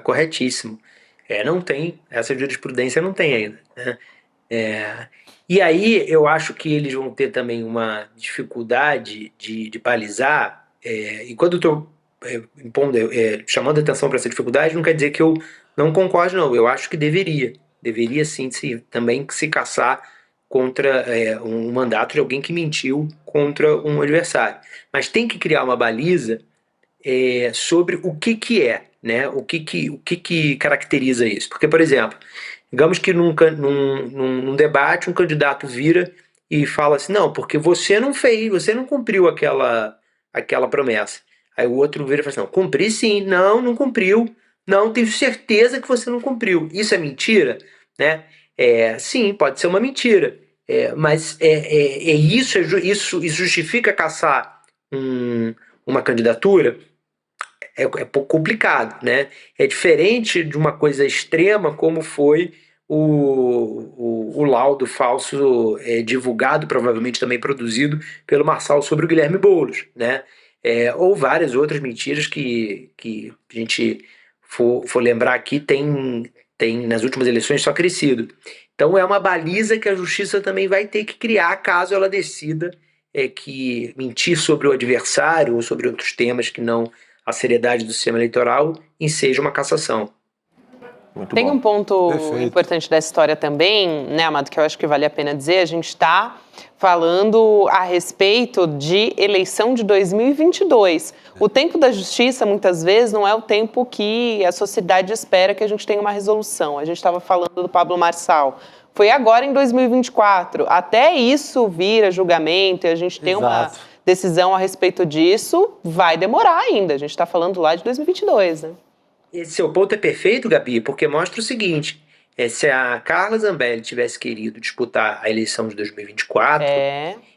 corretíssimo. Não tem, essa jurisprudência não tem ainda, né? E aí eu acho que eles vão ter também uma dificuldade de balizar, e quando eu estou chamando a atenção para essa dificuldade, não quer dizer que eu não concordo, não. Eu acho que deveria sim também se caçar contra um mandato de alguém que mentiu contra um adversário. Mas tem que criar uma baliza sobre o que é, né? O que caracteriza isso. Porque, por exemplo, digamos que num debate um candidato vira e fala assim, não, porque você não cumpriu aquela promessa. Aí o outro vira e fala assim, não, cumpri sim, não cumpriu, não, tenho certeza que você não cumpriu. Isso é mentira? Né? Sim, pode ser uma mentira, mas isso justifica caçar uma candidatura? É pouco complicado, né? É diferente de uma coisa extrema como foi o laudo falso divulgado, provavelmente também produzido pelo Marçal sobre o Guilherme Boulos, né? Ou várias outras mentiras que a gente for lembrar aqui tem nas últimas eleições só crescido. Então é uma baliza que a justiça também vai ter que criar caso ela decida que mentir sobre o adversário ou sobre outros temas que não a seriedade do sistema eleitoral enseja uma cassação. Tem um ponto importante dessa história também, né, Amado, que eu acho que vale a pena dizer. A gente está falando a respeito de eleição de 2022. O tempo da justiça, muitas vezes, não é o tempo que a sociedade espera que a gente tenha uma resolução. A gente estava falando do Pablo Marçal. Foi agora em 2024. Até isso vir a julgamento e a gente tem uma decisão a respeito disso, vai demorar ainda. A gente está falando lá de 2022, né? Esse seu ponto é perfeito, Gabi, porque mostra o seguinte, se a Carla Zambelli tivesse querido disputar a eleição de 2024,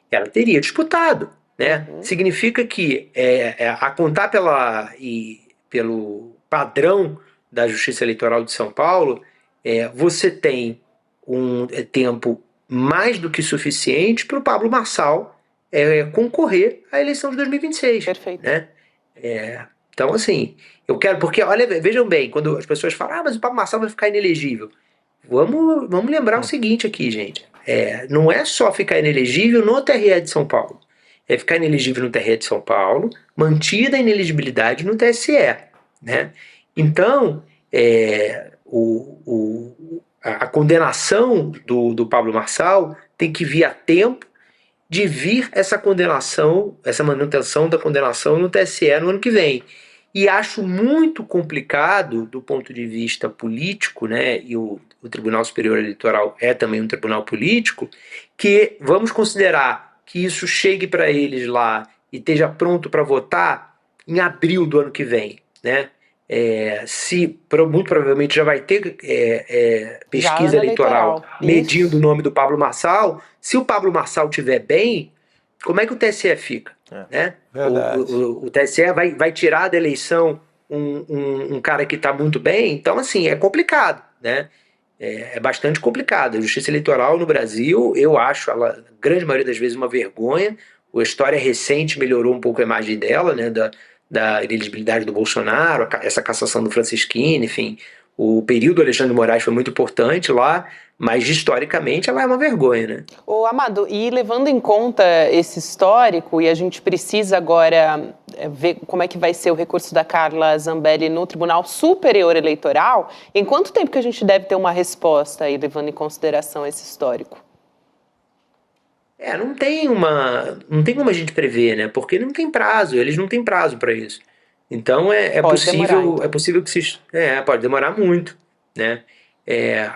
ela teria disputado, né? Significa que, a contar pelo padrão da Justiça Eleitoral de São Paulo, você tem um tempo mais do que suficiente para o Pablo Marçal concorrer à eleição de 2026. Perfeito. Né? Então, assim, eu quero... Porque, olha, vejam bem, quando as pessoas falam, mas o Pablo Marçal vai ficar inelegível. Vamos lembrar o seguinte aqui, gente. Não é só ficar inelegível no TRE de São Paulo. É ficar inelegível no TRE de São Paulo, mantida a inelegibilidade no TSE. Né? Então, a condenação do Pablo Marçal tem que vir a tempo de vir essa condenação, essa manutenção da condenação no TSE no ano que vem. E acho muito complicado do ponto de vista político, né, e o Tribunal Superior Eleitoral é também um tribunal político, que vamos considerar que isso chegue para eles lá e esteja pronto para votar em abril do ano que vem, né? Muito provavelmente já vai ter pesquisa eleitoral medindo o nome do Pablo Marçal. Se o Pablo Marçal estiver bem, como é que o TSE fica? Né? O TSE vai tirar da eleição um cara que está muito bem, então assim, é complicado, né? É bastante complicado. A justiça eleitoral no Brasil, eu acho ela, a grande maioria das vezes, uma vergonha. A história recente melhorou um pouco a imagem dela, né? Da inelegibilidade do Bolsonaro, essa cassação do Francisquini, enfim, o período do Alexandre de Moraes foi muito importante lá, mas historicamente ela é uma vergonha, né? Ô, Amado, e levando em conta esse histórico, e a gente precisa agora ver como é que vai ser o recurso da Carla Zambelli no Tribunal Superior Eleitoral, em quanto tempo que a gente deve ter uma resposta aí, levando em consideração esse histórico? Não tem como a gente prever, né? Porque não tem prazo, eles não têm prazo para isso. Então é possível que se pode demorar muito, né?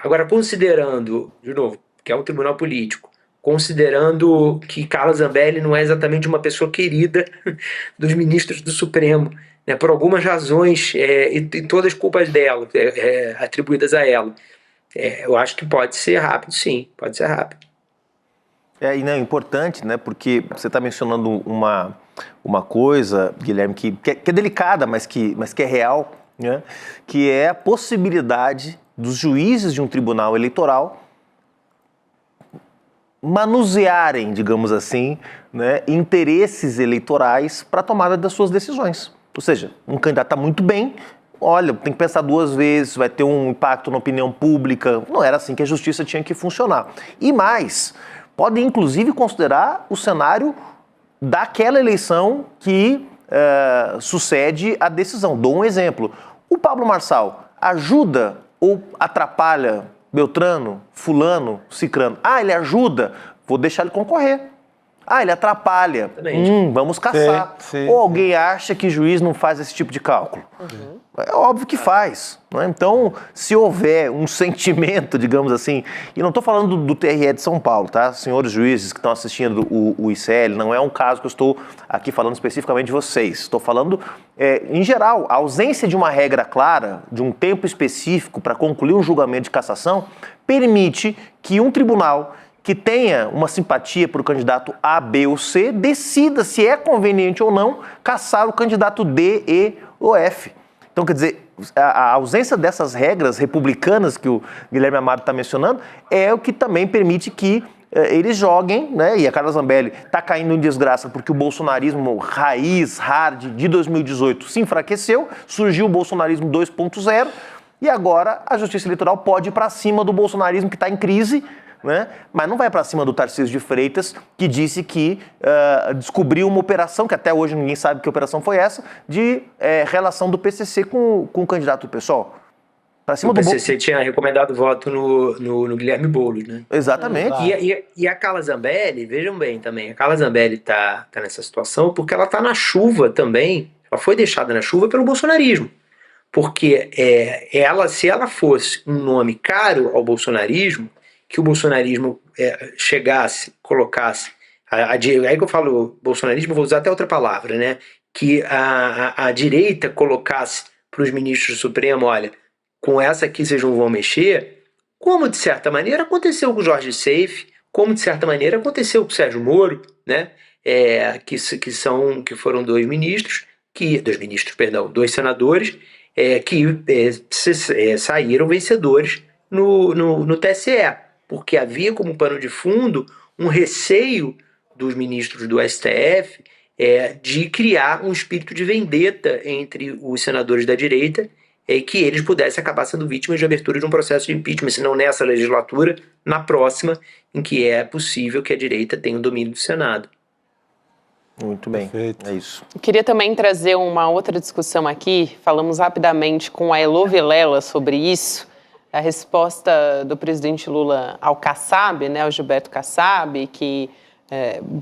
Agora, considerando, de novo, que é um tribunal político, considerando que Carla Zambelli não é exatamente uma pessoa querida dos ministros do Supremo, né? Por algumas razões e todas as culpas dela, atribuídas a ela, eu acho que pode ser rápido, sim, pode ser rápido. E não, é importante, né? Porque você está mencionando uma coisa, Guilherme, que é delicada, mas que é real, né? Que é a possibilidade dos juízes de um tribunal eleitoral manusearem, digamos assim, né, interesses eleitorais para a tomada das suas decisões. Ou seja, um candidato está muito bem, olha, tem que pensar duas vezes, vai ter um impacto na opinião pública. Não era assim que a justiça tinha que funcionar. E mais, podem inclusive considerar o cenário daquela eleição que sucede a decisão. Dou um exemplo. O Pablo Marçal ajuda ou atrapalha Beltrano, fulano, cicrano? Ele ajuda, vou deixar ele concorrer. Ele atrapalha, vamos caçar. Sim, ou alguém acha que juiz não faz esse tipo de cálculo? É óbvio que faz. Né? Então, se houver um sentimento, digamos assim, e não estou falando do TRE de São Paulo, tá? Senhores juízes que estão assistindo o ICL, não é um caso que eu estou aqui falando especificamente de vocês. Estou falando, em geral, a ausência de uma regra clara, de um tempo específico para concluir um julgamento de cassação, permite que um tribunal que tenha uma simpatia por o candidato A, B ou C, decida se é conveniente ou não cassar o candidato D, E ou F. Então, quer dizer, a ausência dessas regras republicanas que o Guilherme Amado está mencionando é o que também permite que eles joguem, né? E a Carla Zambelli está caindo em desgraça porque o bolsonarismo raiz, hard, de 2018 se enfraqueceu, surgiu o bolsonarismo 2.0 e agora a Justiça Eleitoral pode ir para cima do bolsonarismo que está em crise, né? Mas não vai para cima do Tarcísio de Freitas, que disse que descobriu uma operação, que até hoje ninguém sabe que operação foi essa, de relação do PCC com o candidato do PSOL. Pra cima o PCC tinha recomendado voto no Guilherme Boulos, né? Exatamente. E a Carla Zambelli, vejam bem também, a Carla Zambelli tá nessa situação porque ela tá na chuva também, ela foi deixada na chuva pelo bolsonarismo. Porque se ela fosse um nome caro ao bolsonarismo, que o bolsonarismo chegasse, colocasse, aí que eu falo bolsonarismo, vou usar até outra palavra, né? Que a direita colocasse para os ministros do Supremo, olha, com essa aqui vocês não vão mexer, como de certa maneira aconteceu com o Jorge Seife, como de certa maneira aconteceu com o Sérgio Moro, né? Que foram dois senadores, que saíram vencedores no TSE. Porque havia como pano de fundo um receio dos ministros do STF de criar um espírito de vendetta entre os senadores da direita e que eles pudessem acabar sendo vítimas de abertura de um processo de impeachment, se não nessa legislatura, na próxima, em que é possível que a direita tenha o domínio do Senado. Muito bem, Perfeito. É isso. Eu queria também trazer uma outra discussão aqui, falamos rapidamente com a Elô Vilela sobre isso, a resposta do presidente Lula ao Kassab, né, ao Gilberto Kassab, que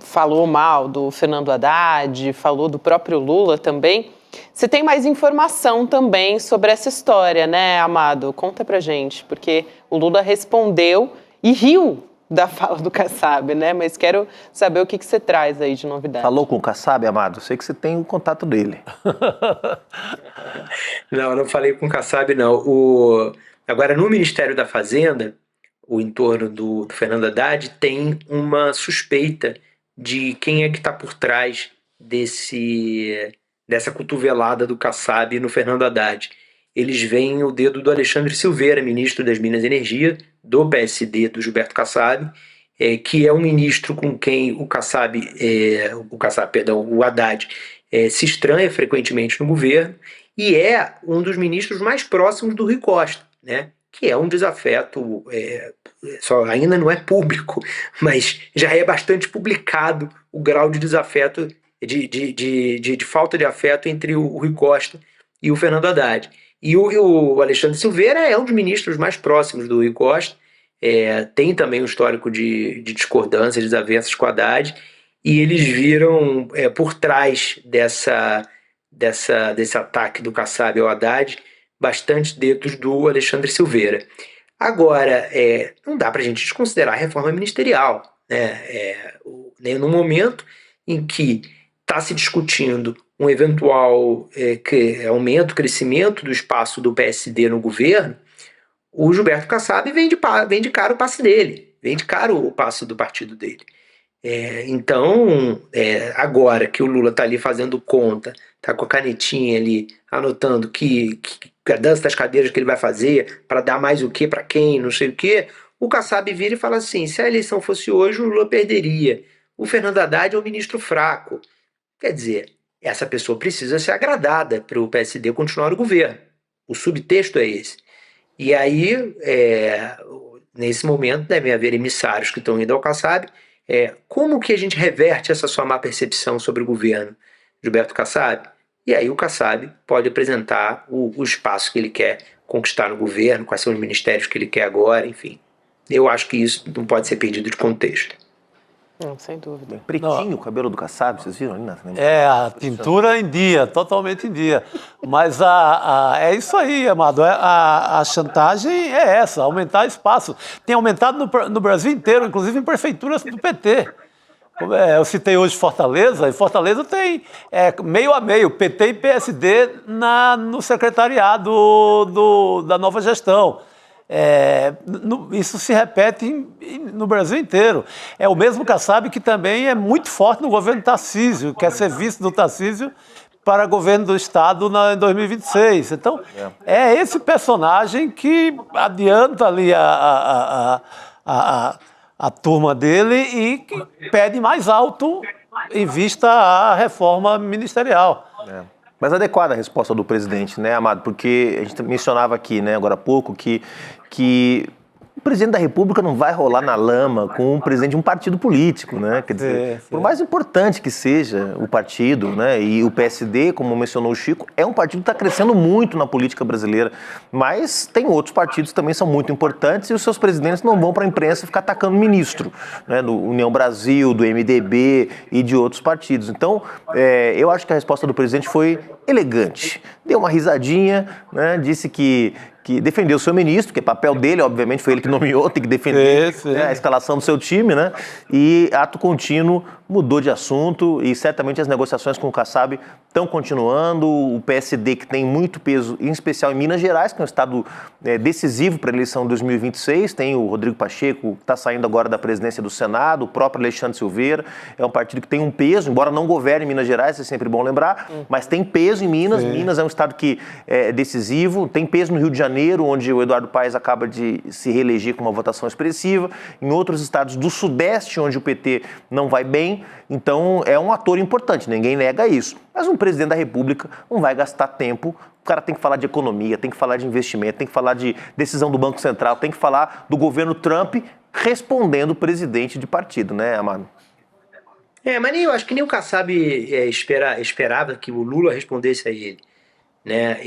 falou mal do Fernando Haddad, falou do próprio Lula também. Você tem mais informação também sobre essa história, né, Amado? Conta pra gente, porque o Lula respondeu e riu da fala do Kassab, né? Mas quero saber o que você traz aí de novidade. Falou com o Kassab, Amado? Sei que você tem o contato dele. Não falei com o Kassab, não. Agora, no Ministério da Fazenda, o entorno do Fernando Haddad tem uma suspeita de quem é que está por trás dessa cotovelada do Kassab no Fernando Haddad. Eles veem o dedo do Alexandre Silveira, ministro das Minas e Energia, do PSD, do Gilberto Kassab, que é um ministro com quem o Haddad se estranha frequentemente no governo, e é um dos ministros mais próximos do Rui Costa, né? Que é um desafeto, ainda não é público, mas já é bastante publicado o grau de desafeto, de falta de afeto entre o Rui Costa e o Fernando Haddad. E o Alexandre Silveira é um dos ministros mais próximos do Rui Costa, tem também um histórico de discordâncias, de desavenças com o Haddad, e eles viram por trás desse ataque do Kassab ao Haddad bastante dedos do Alexandre Silveira. Agora, não dá para a gente desconsiderar a reforma ministerial, né? No momento em que está se discutindo um eventual aumento, crescimento do espaço do PSD no governo, o Gilberto Kassab vende caro o passe dele, vende caro o passe do partido dele. Então, agora que o Lula está ali fazendo conta, está com a canetinha ali, anotando que a dança das cadeiras que ele vai fazer, para dar mais o que para quem, não sei o que, o Kassab vira e fala assim: se a eleição fosse hoje, o Lula perderia. O Fernando Haddad é um ministro fraco. Quer dizer, essa pessoa precisa ser agradada para o PSD continuar no governo. O subtexto é esse. E aí, nesse momento, devem haver emissários que estão indo ao Kassab. Como que a gente reverte essa sua má percepção sobre o governo, Gilberto Kassab? E aí o Kassab pode apresentar o espaço que ele quer conquistar no governo, quais são os ministérios que ele quer agora, enfim. Eu acho que isso não pode ser perdido de contexto. Não, sem dúvida. Pretinho o cabelo do Kassab, vocês viram ali? A pintura em dia, totalmente em dia. Mas é isso aí, Amado. A chantagem é essa, aumentar espaço. Tem aumentado no Brasil inteiro, inclusive em prefeituras do PT. Eu citei hoje Fortaleza, e Fortaleza tem meio a meio, PT e PSD no secretariado da nova gestão. Isso se repete no Brasil inteiro. É o mesmo Kassab que também é muito forte no governo Tarcísio, quer ser vice do Tarcísio para governo do Estado em 2026. Então, é esse personagem que adianta ali a turma dele e que pede mais alto em vista à reforma ministerial. Mas adequada a resposta do presidente, né, Amado? Porque a gente mencionava aqui, né, agora há pouco, que o presidente da República não vai rolar na lama com o presidente de um partido político, né? Quer dizer, por mais importante que seja o partido, né, e o PSD, como mencionou o Chico, é um partido que está crescendo muito na política brasileira, mas tem outros partidos que também são muito importantes e os seus presidentes não vão para a imprensa ficar atacando ministro, né, do União Brasil, do MDB e de outros partidos. Então, eu acho que a resposta do presidente foi elegante. Deu uma risadinha, né, disse que defendeu o seu ministro, que é papel dele, obviamente, foi ele que nomeou, tem que defender a escalação do seu time, né? E ato contínuo, mudou de assunto e certamente as negociações com o Kassab estão continuando. O PSD, que tem muito peso, em especial em Minas Gerais, que é um estado decisivo para a eleição de 2026, tem o Rodrigo Pacheco, que está saindo agora da presidência do Senado, o próprio Alexandre Silveira, é um partido que tem um peso, embora não governe em Minas Gerais, é sempre bom lembrar, mas tem peso em Minas. Minas é um estado que é decisivo, tem peso no Rio de Janeiro, onde o Eduardo Paes acaba de se reeleger com uma votação expressiva, em outros estados do Sudeste, onde o PT não vai bem. Então é um ator importante, ninguém nega isso. Mas um presidente da República não vai gastar tempo. O cara tem que falar de economia, tem que falar de investimento, tem que falar de decisão do Banco Central, tem que falar do governo Trump respondendo o presidente de partido, né, Amado? Mas eu acho que nem o Kassab esperava que o Lula respondesse a ele, né?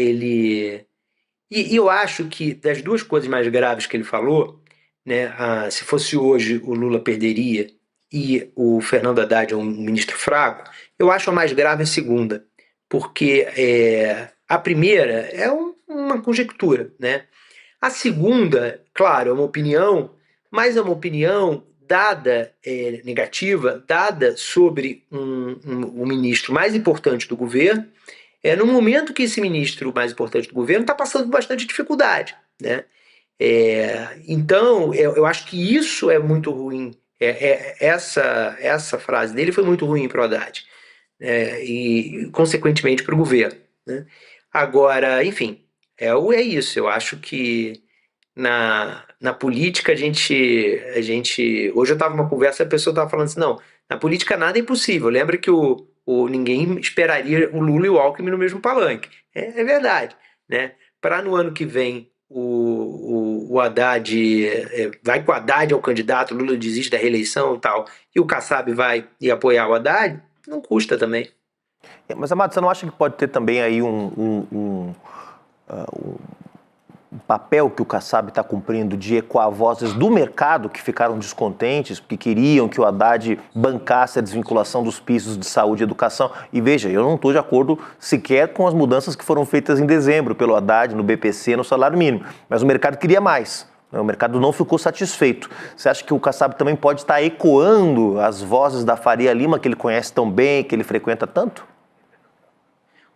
E eu acho que das duas coisas mais graves que ele falou, né, se fosse hoje o Lula perderia e o Fernando Haddad é um ministro fraco, eu acho a mais grave a segunda, porque a primeira é uma conjectura, né? A segunda, claro, é uma opinião, mas é uma opinião dada, negativa, dada sobre um ministro mais importante do governo, no momento que esse ministro mais importante do governo está passando por bastante dificuldade, né? Então, eu acho que isso é muito ruim. Essa frase dele foi muito ruim para o Haddad, e, consequentemente, para o governo, né? Agora, enfim, é isso. Eu acho que na política a gente hoje eu estava numa conversa e a pessoa estava falando assim, não, na política nada é impossível. Lembra que ninguém esperaria o Lula e o Alckmin no mesmo palanque. É verdade, né? Para no ano que vem o Haddad vai com o Haddad ao candidato, o Lula desiste da reeleição e tal, e o Kassab vai apoiar o Haddad, não custa também. Mas, Amado, você não acha que pode ter também aí um papel que o Kassab está cumprindo de ecoar vozes do mercado que ficaram descontentes, porque queriam que o Haddad bancasse a desvinculação dos pisos de saúde e educação? E veja, eu não estou de acordo sequer com as mudanças que foram feitas em dezembro pelo Haddad, no BPC, no salário mínimo, mas o mercado queria mais. O mercado não ficou satisfeito. Você acha que o Kassab também pode estar ecoando as vozes da Faria Lima, que ele conhece tão bem, que ele frequenta tanto?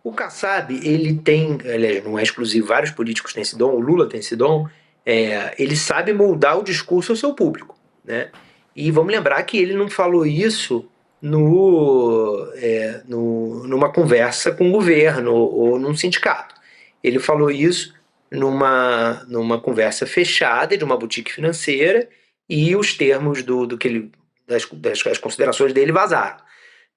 O Kassab, ele tem, não é exclusivo, vários políticos têm esse dom, o Lula tem esse dom, ele sabe moldar o discurso ao seu público, né? E vamos lembrar que ele não falou isso numa conversa com o governo ou num sindicato. Ele falou isso numa conversa fechada de uma boutique financeira e os termos das considerações dele vazaram,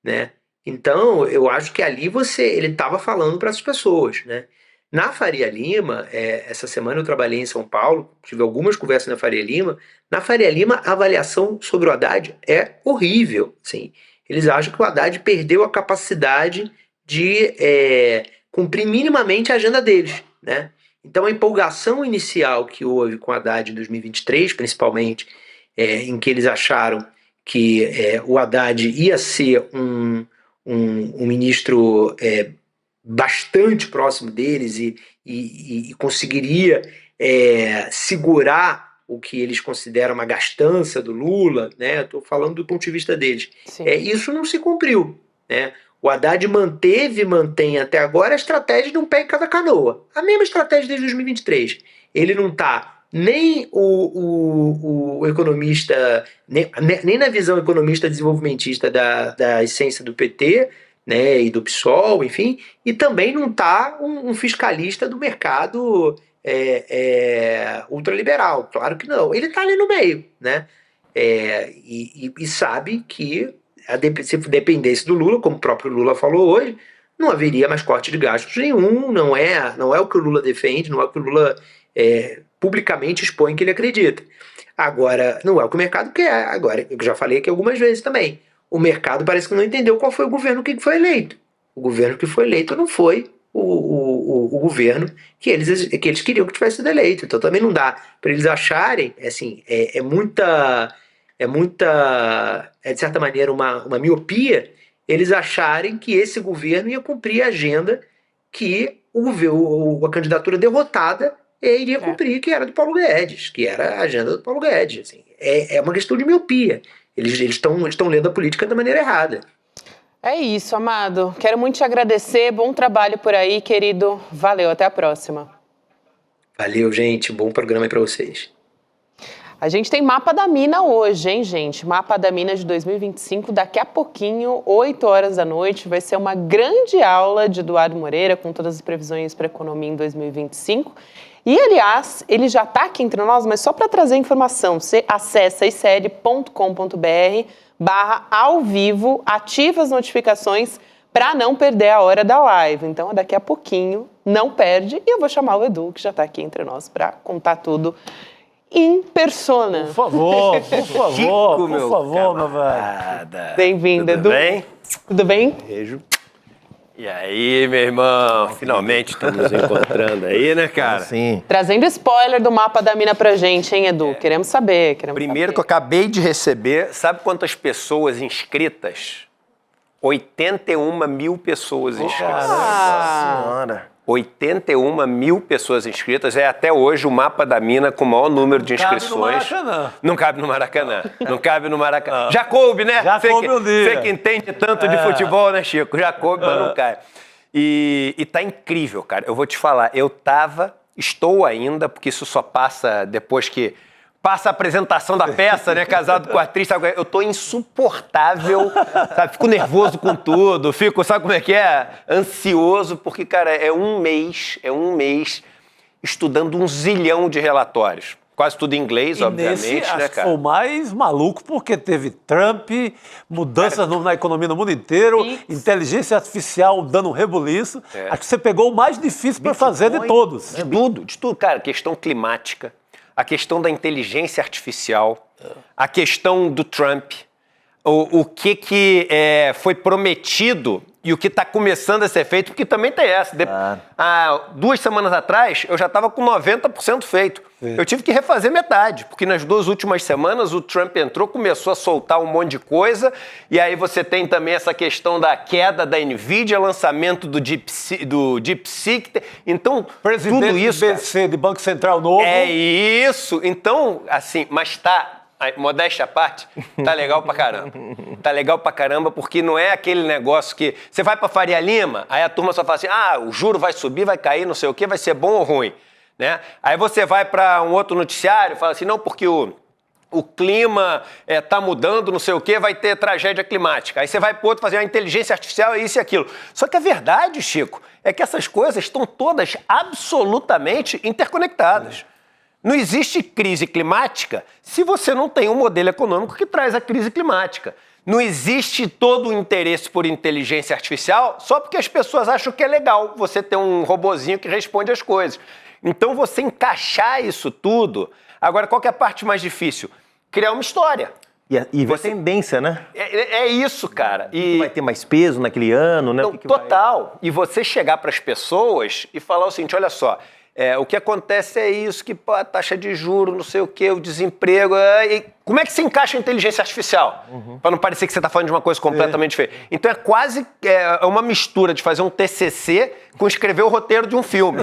né? Então, eu acho que ali ele estava falando para as pessoas, né? Na Faria Lima, essa semana eu trabalhei em São Paulo, tive algumas conversas na Faria Lima. Na Faria Lima, a avaliação sobre o Haddad é horrível. Assim. Eles acham que o Haddad perdeu a capacidade de cumprir minimamente a agenda deles, né? Então, a empolgação inicial que houve com o Haddad em 2023, principalmente, em que eles acharam que o Haddad ia ser um ministro bastante próximo deles e conseguiria segurar o que eles consideram uma gastança do Lula, né? Estou falando do ponto de vista deles. Isso não se cumpriu, né? O Haddad mantém até agora a estratégia de um pé em cada canoa. A mesma estratégia desde 2023. Ele não está nem o economista, nem na visão economista desenvolvimentista da essência do PT, né, e do PSOL, enfim, e também não está um fiscalista do mercado ultraliberal, claro que não. Ele está ali no meio, né, e sabe que se dependesse do Lula, como o próprio Lula falou hoje, não haveria mais corte de gastos nenhum, não é o que o Lula defende, não é o que o Lula publicamente expõe que ele acredita. Agora, não é o que o mercado quer. Agora, eu já falei aqui algumas vezes também, o mercado parece que não entendeu qual foi o governo que foi eleito. O governo que foi eleito não foi o governo que eles queriam que tivesse sido eleito. Então também não dá para eles acharem, assim, de certa maneira, uma miopia, eles acharem que esse governo ia cumprir a agenda que a candidatura derrotada iria cumprir, que era do Paulo Guedes, que era a agenda do Paulo Guedes. Assim. É uma questão de miopia. Eles estão lendo a política da maneira errada. É isso, Amado. Quero muito te agradecer. Bom trabalho por aí, querido. Valeu, até a próxima. Valeu, gente. Bom programa aí para vocês. A gente tem Mapa da Mina hoje, hein, gente? Mapa da Mina de 2025, daqui a pouquinho, 8 horas da noite, vai ser uma grande aula de Eduardo Moreira, com todas as previsões para a economia em 2025. E, aliás, ele já está aqui entre nós, mas só para trazer informação, você acessa icl.com.br/ao vivo, ativa as notificações para não perder a hora da live. Então, daqui a pouquinho, não perde. E eu vou chamar o Edu, que já está aqui entre nós, para contar tudo em persona. Por favor, Chico, por favor, meu velho. Bem-vindo, Edu. Tudo bem? Tudo bem? Beijo. E aí, meu irmão? Finalmente estamos nos encontrando aí, né, cara? Sim. Trazendo spoiler do Mapa da Mina pra gente, hein, Edu? Queremos saber. Primeiro que eu acabei de receber, sabe quantas pessoas inscritas? 81 mil pessoas inscritas. Nossa Senhora. 81 mil pessoas inscritas. É até hoje o Mapa da Mina com o maior número de inscrições. Não cabe no Maracanã. Não cabe no Maracanã. Não cabe no Maracanã. Já coube, né? Já coube um dia. Você que entende tanto de futebol, né, Chico? Já coube, mas não cai. E tá incrível, cara. Eu vou te falar, estou ainda, porque isso só passa depois que passa a apresentação da peça, né? Casado com a atriz, sabe? Eu tô insuportável, sabe? Fico nervoso com tudo, sabe como é que é? Ansioso, porque, cara, é um mês estudando 1 zilhão de relatórios. Quase tudo em inglês, obviamente, né, cara? Foi o mais maluco, porque teve Trump, mudanças na economia no mundo inteiro, inteligência artificial dando um rebuliço. Acho que você pegou o mais difícil para fazer de todos. De tudo, cara. Questão climática, a questão da inteligência artificial, a questão do Trump, o que foi prometido e o que está começando a ser feito, porque também tem essa. Há 2 semanas atrás, eu já estava com 90% feito. Eu tive que refazer metade, porque nas 2 últimas semanas o Trump entrou, começou a soltar um monte de coisa, e aí você tem também essa questão da queda da NVIDIA, lançamento do DeepSeek. Então, tudo isso... BC, de Banco Central novo. É isso. Então, assim, mas modéstia à parte, tá legal pra caramba. Tá legal pra caramba, porque não é aquele negócio que... Você vai pra Faria Lima, aí a turma só fala assim, o juro vai subir, vai cair, não sei o quê, vai ser bom ou ruim, né? Aí você vai pra um outro noticiário e fala assim, não, porque o o clima está mudando, não sei o quê, vai ter tragédia climática. Aí você vai para outro fazer a inteligência artificial, é isso e aquilo. Só que a verdade, Chico, é que essas coisas estão todas absolutamente interconectadas. Não existe crise climática se você não tem um modelo econômico que traz a crise climática. Não existe todo o interesse por inteligência artificial só porque as pessoas acham que é legal você ter um robozinho que responde as coisas. Então você encaixar isso tudo... Agora, qual que é a parte mais difícil? Criar uma história. E você tendência, né? É isso, cara. E vai ter mais peso naquele ano, né? Então, total. E você chegar para as pessoas e falar o seguinte, olha só, o que acontece é isso, que a taxa de juros, não sei o quê, o desemprego... como é que se encaixa a inteligência artificial? Para não parecer que você está falando de uma coisa completamente diferente. Então é quase uma mistura de fazer um TCC com escrever o roteiro de um filme.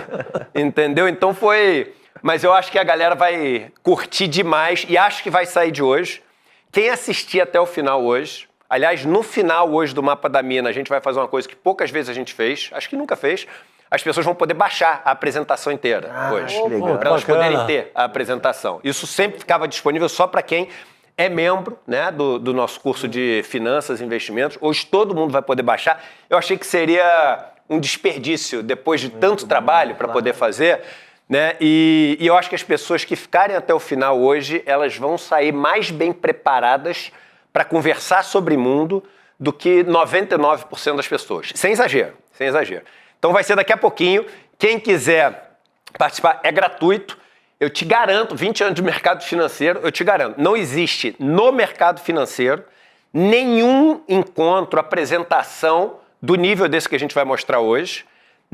Entendeu? Então foi... Mas eu acho que a galera vai curtir demais e acho que vai sair de hoje. Quem assistir até o final hoje... Aliás, no final hoje do Mapa da Mina, a gente vai fazer uma coisa que poucas vezes a gente fez, acho que nunca fez. As pessoas vão poder baixar a apresentação inteira hoje. Para elas poderem ter a apresentação. Isso sempre ficava disponível só para quem é membro, né, do nosso curso de Finanças e Investimentos. Hoje todo mundo vai poder baixar. Eu achei que seria um desperdício, depois de tanto trabalho para poder fazer... Né? E eu acho que as pessoas que ficarem até o final hoje, elas vão sair mais bem preparadas para conversar sobre mundo do que 99% das pessoas. Sem exagero, sem exagero. Então vai ser daqui a pouquinho. Quem quiser participar é gratuito. Eu te garanto, 20 anos de mercado financeiro, eu te garanto, não existe no mercado financeiro nenhum encontro, apresentação do nível desse que a gente vai mostrar hoje,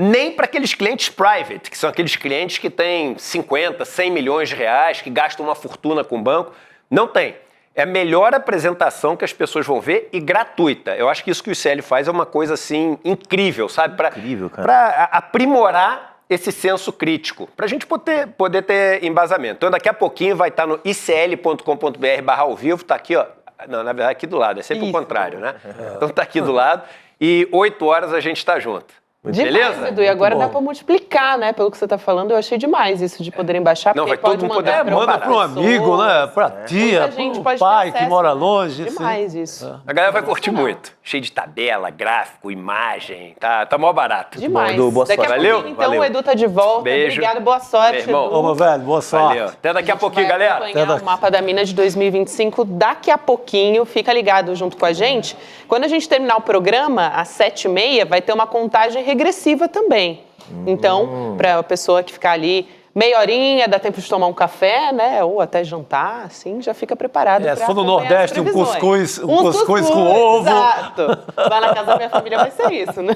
nem para aqueles clientes private, que são aqueles clientes que têm 50, 100 milhões de reais, que gastam uma fortuna com o banco. Não tem. É a melhor apresentação que as pessoas vão ver e gratuita. Eu acho que isso que o ICL faz é uma coisa, assim, incrível, sabe? Incrível, cara. Para aprimorar esse senso crítico, para a gente poder ter embasamento. Então, daqui a pouquinho vai estar no icl.com.br/ao vivo, tá aqui, ó. Não, na verdade, aqui do lado, é sempre o contrário, né? Então, tá aqui do lado e 8 horas a gente está junto. Demais, beleza? Edu, e agora dá pra multiplicar, né? Pelo que você tá falando, eu achei demais isso de poderem baixar. Não, porque vai todo mundo poder. Manda para um amigo, né? Pra tia, pro pai que mora longe. Demais isso. A galera vai curtir muito. Cheio de tabela, gráfico, imagem. Tá mó barato. Demais. Bom, Edu, boa sorte. Daqui a pouquinho, então, o Edu tá de volta. Beijo. Obrigado, boa sorte, Edu. Ô, meu velho, boa sorte. Valeu. Até daqui a pouquinho, galera. O Mapa da Mina de 2025 daqui a pouquinho. Fica ligado junto com a gente. Quando a gente terminar o programa, às 7h30, vai ter uma contagem regressiva também. Então, para a pessoa que ficar ali meia horinha, dá tempo de tomar um café, né? Ou até jantar, assim, já fica preparado. Se for no Nordeste, um cuscuz com ovo. Exato. Vai na casa da minha família, vai ser isso, né?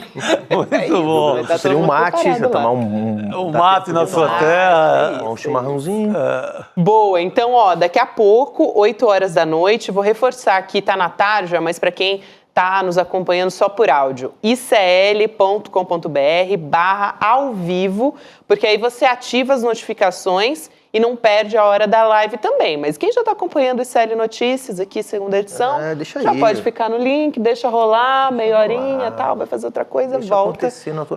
Muito bom. Tá seria um mate, você tomar um mate na sua terra. Um chimarrãozinho. Boa, então, ó, daqui a pouco, 8 horas da noite, vou reforçar aqui, tá na tarja, mas para quem tá nos acompanhando só por áudio, icl.com.br/ao vivo, porque aí você ativa as notificações e não perde a hora da live também. Mas quem já está acompanhando o ICL Notícias aqui, segunda edição, já pode ficar no link, deixa rolar, meia horinha e tal, vai fazer outra coisa, volta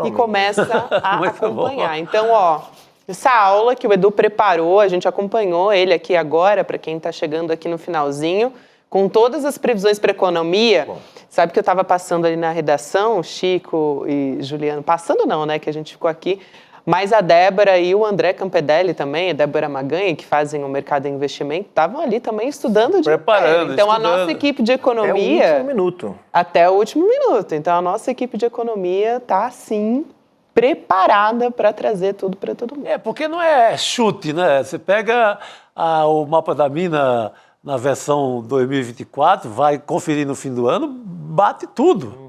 e começa a acompanhar. Então, ó, essa aula que o Edu preparou, a gente acompanhou ele aqui agora, para quem está chegando aqui no finalzinho, com todas as previsões para a economia. Sabe que eu estava passando ali na redação, Chico e Juliano, passando não, né, que a gente ficou aqui, mas a Débora e o André Campedelli também, a Débora Maganha, que fazem o mercado de investimento, estavam ali também estudando. Preparando, então, a nossa equipe de economia... Até o último minuto. Até o último minuto. Então, a nossa equipe de economia está, sim, preparada para trazer tudo para todo mundo. Porque não é chute, né? Você pega o Mapa da Mina na versão 2024, vai conferir no fim do ano, bate tudo.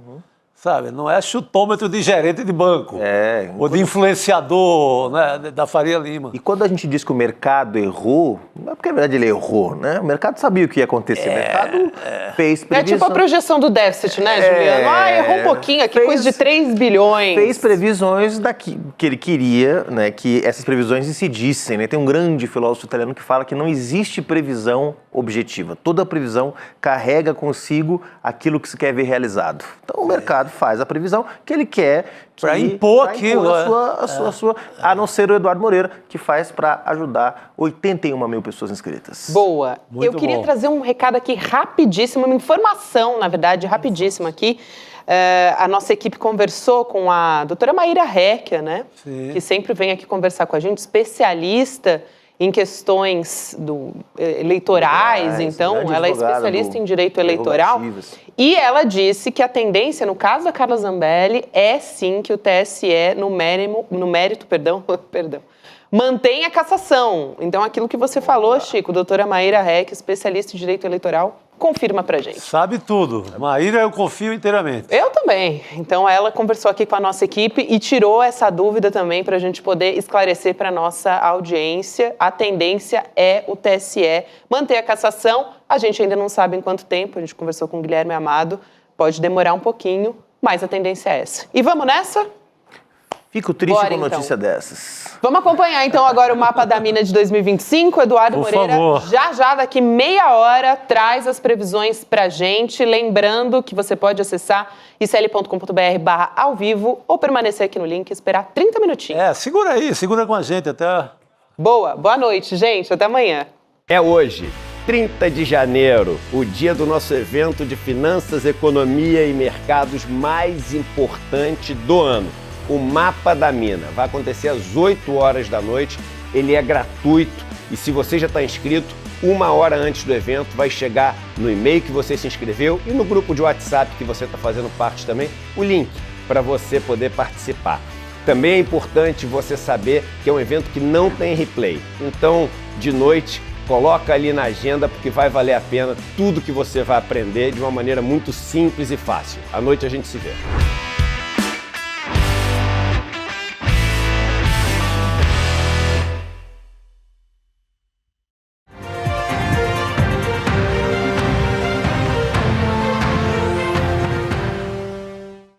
Sabe? Não é chutômetro de gerente de banco. Ou de influenciador, né, da Faria Lima. E quando a gente diz que o mercado errou, não é porque na verdade ele errou, né? O mercado sabia o que ia acontecer. O mercado fez previsão. É tipo a projeção do déficit, né, Juliano? Errou um pouquinho aqui, coisa de 3 bilhões. Fez previsões que ele queria, né, que essas previsões incidissem, né? Tem um grande filósofo italiano que fala que não existe previsão objetiva. Toda previsão carrega consigo aquilo que se quer ver realizado. Então o mercado advogado faz a previsão que ele quer para impor aquilo, a não ser o Eduardo Moreira, que faz para ajudar 81 mil pessoas inscritas. Boa. Muito Eu queria bom. trazer um recado aqui rapidíssimo, uma informação, na verdade, rapidíssima aqui. A nossa equipe conversou com a doutora Maíra Recchia, né? Sim. Que sempre vem aqui conversar com a gente, especialista em questões eleitorais, então grande ela é advogada especialista do em direito eleitoral. prerrogativas. E ela disse que a tendência, no caso da Carla Zambelli, é sim que o TSE, no mérito, mantém a cassação. Então, aquilo que você falou, Chico, doutora Maíra Recchia, especialista em direito eleitoral, confirma pra gente. Sabe tudo. Maíra, eu confio inteiramente. Eu também. Então, ela conversou aqui com a nossa equipe e tirou essa dúvida também para a gente poder esclarecer para nossa audiência. A tendência é o TSE manter a cassação. A gente ainda não sabe em quanto tempo. A gente conversou com o Guilherme Amado. Pode demorar um pouquinho, mas a tendência é essa. E vamos nessa? Fico triste Bora, com notícia então. dessas. Vamos acompanhar então agora o mapa da mina de 2025. Eduardo Por Moreira, favor. já daqui meia hora, traz as previsões pra gente. Lembrando que você pode acessar icl.com.br/ao vivo ou permanecer aqui no link e esperar 30 minutinhos. Segura aí, segura com a gente até... Boa noite, gente. Até amanhã. É hoje, 30 de janeiro, o dia do nosso evento de finanças, economia e mercados mais importante do ano. O Mapa da Mina. Vai acontecer às 8 horas da noite, ele é gratuito e se você já está inscrito, 1 hora antes do evento vai chegar no e-mail que você se inscreveu e no grupo de WhatsApp que você está fazendo parte também, o link para você poder participar. Também é importante você saber que é um evento que não tem replay, então de noite coloca ali na agenda porque vai valer a pena tudo que você vai aprender de uma maneira muito simples e fácil. À noite a gente se vê.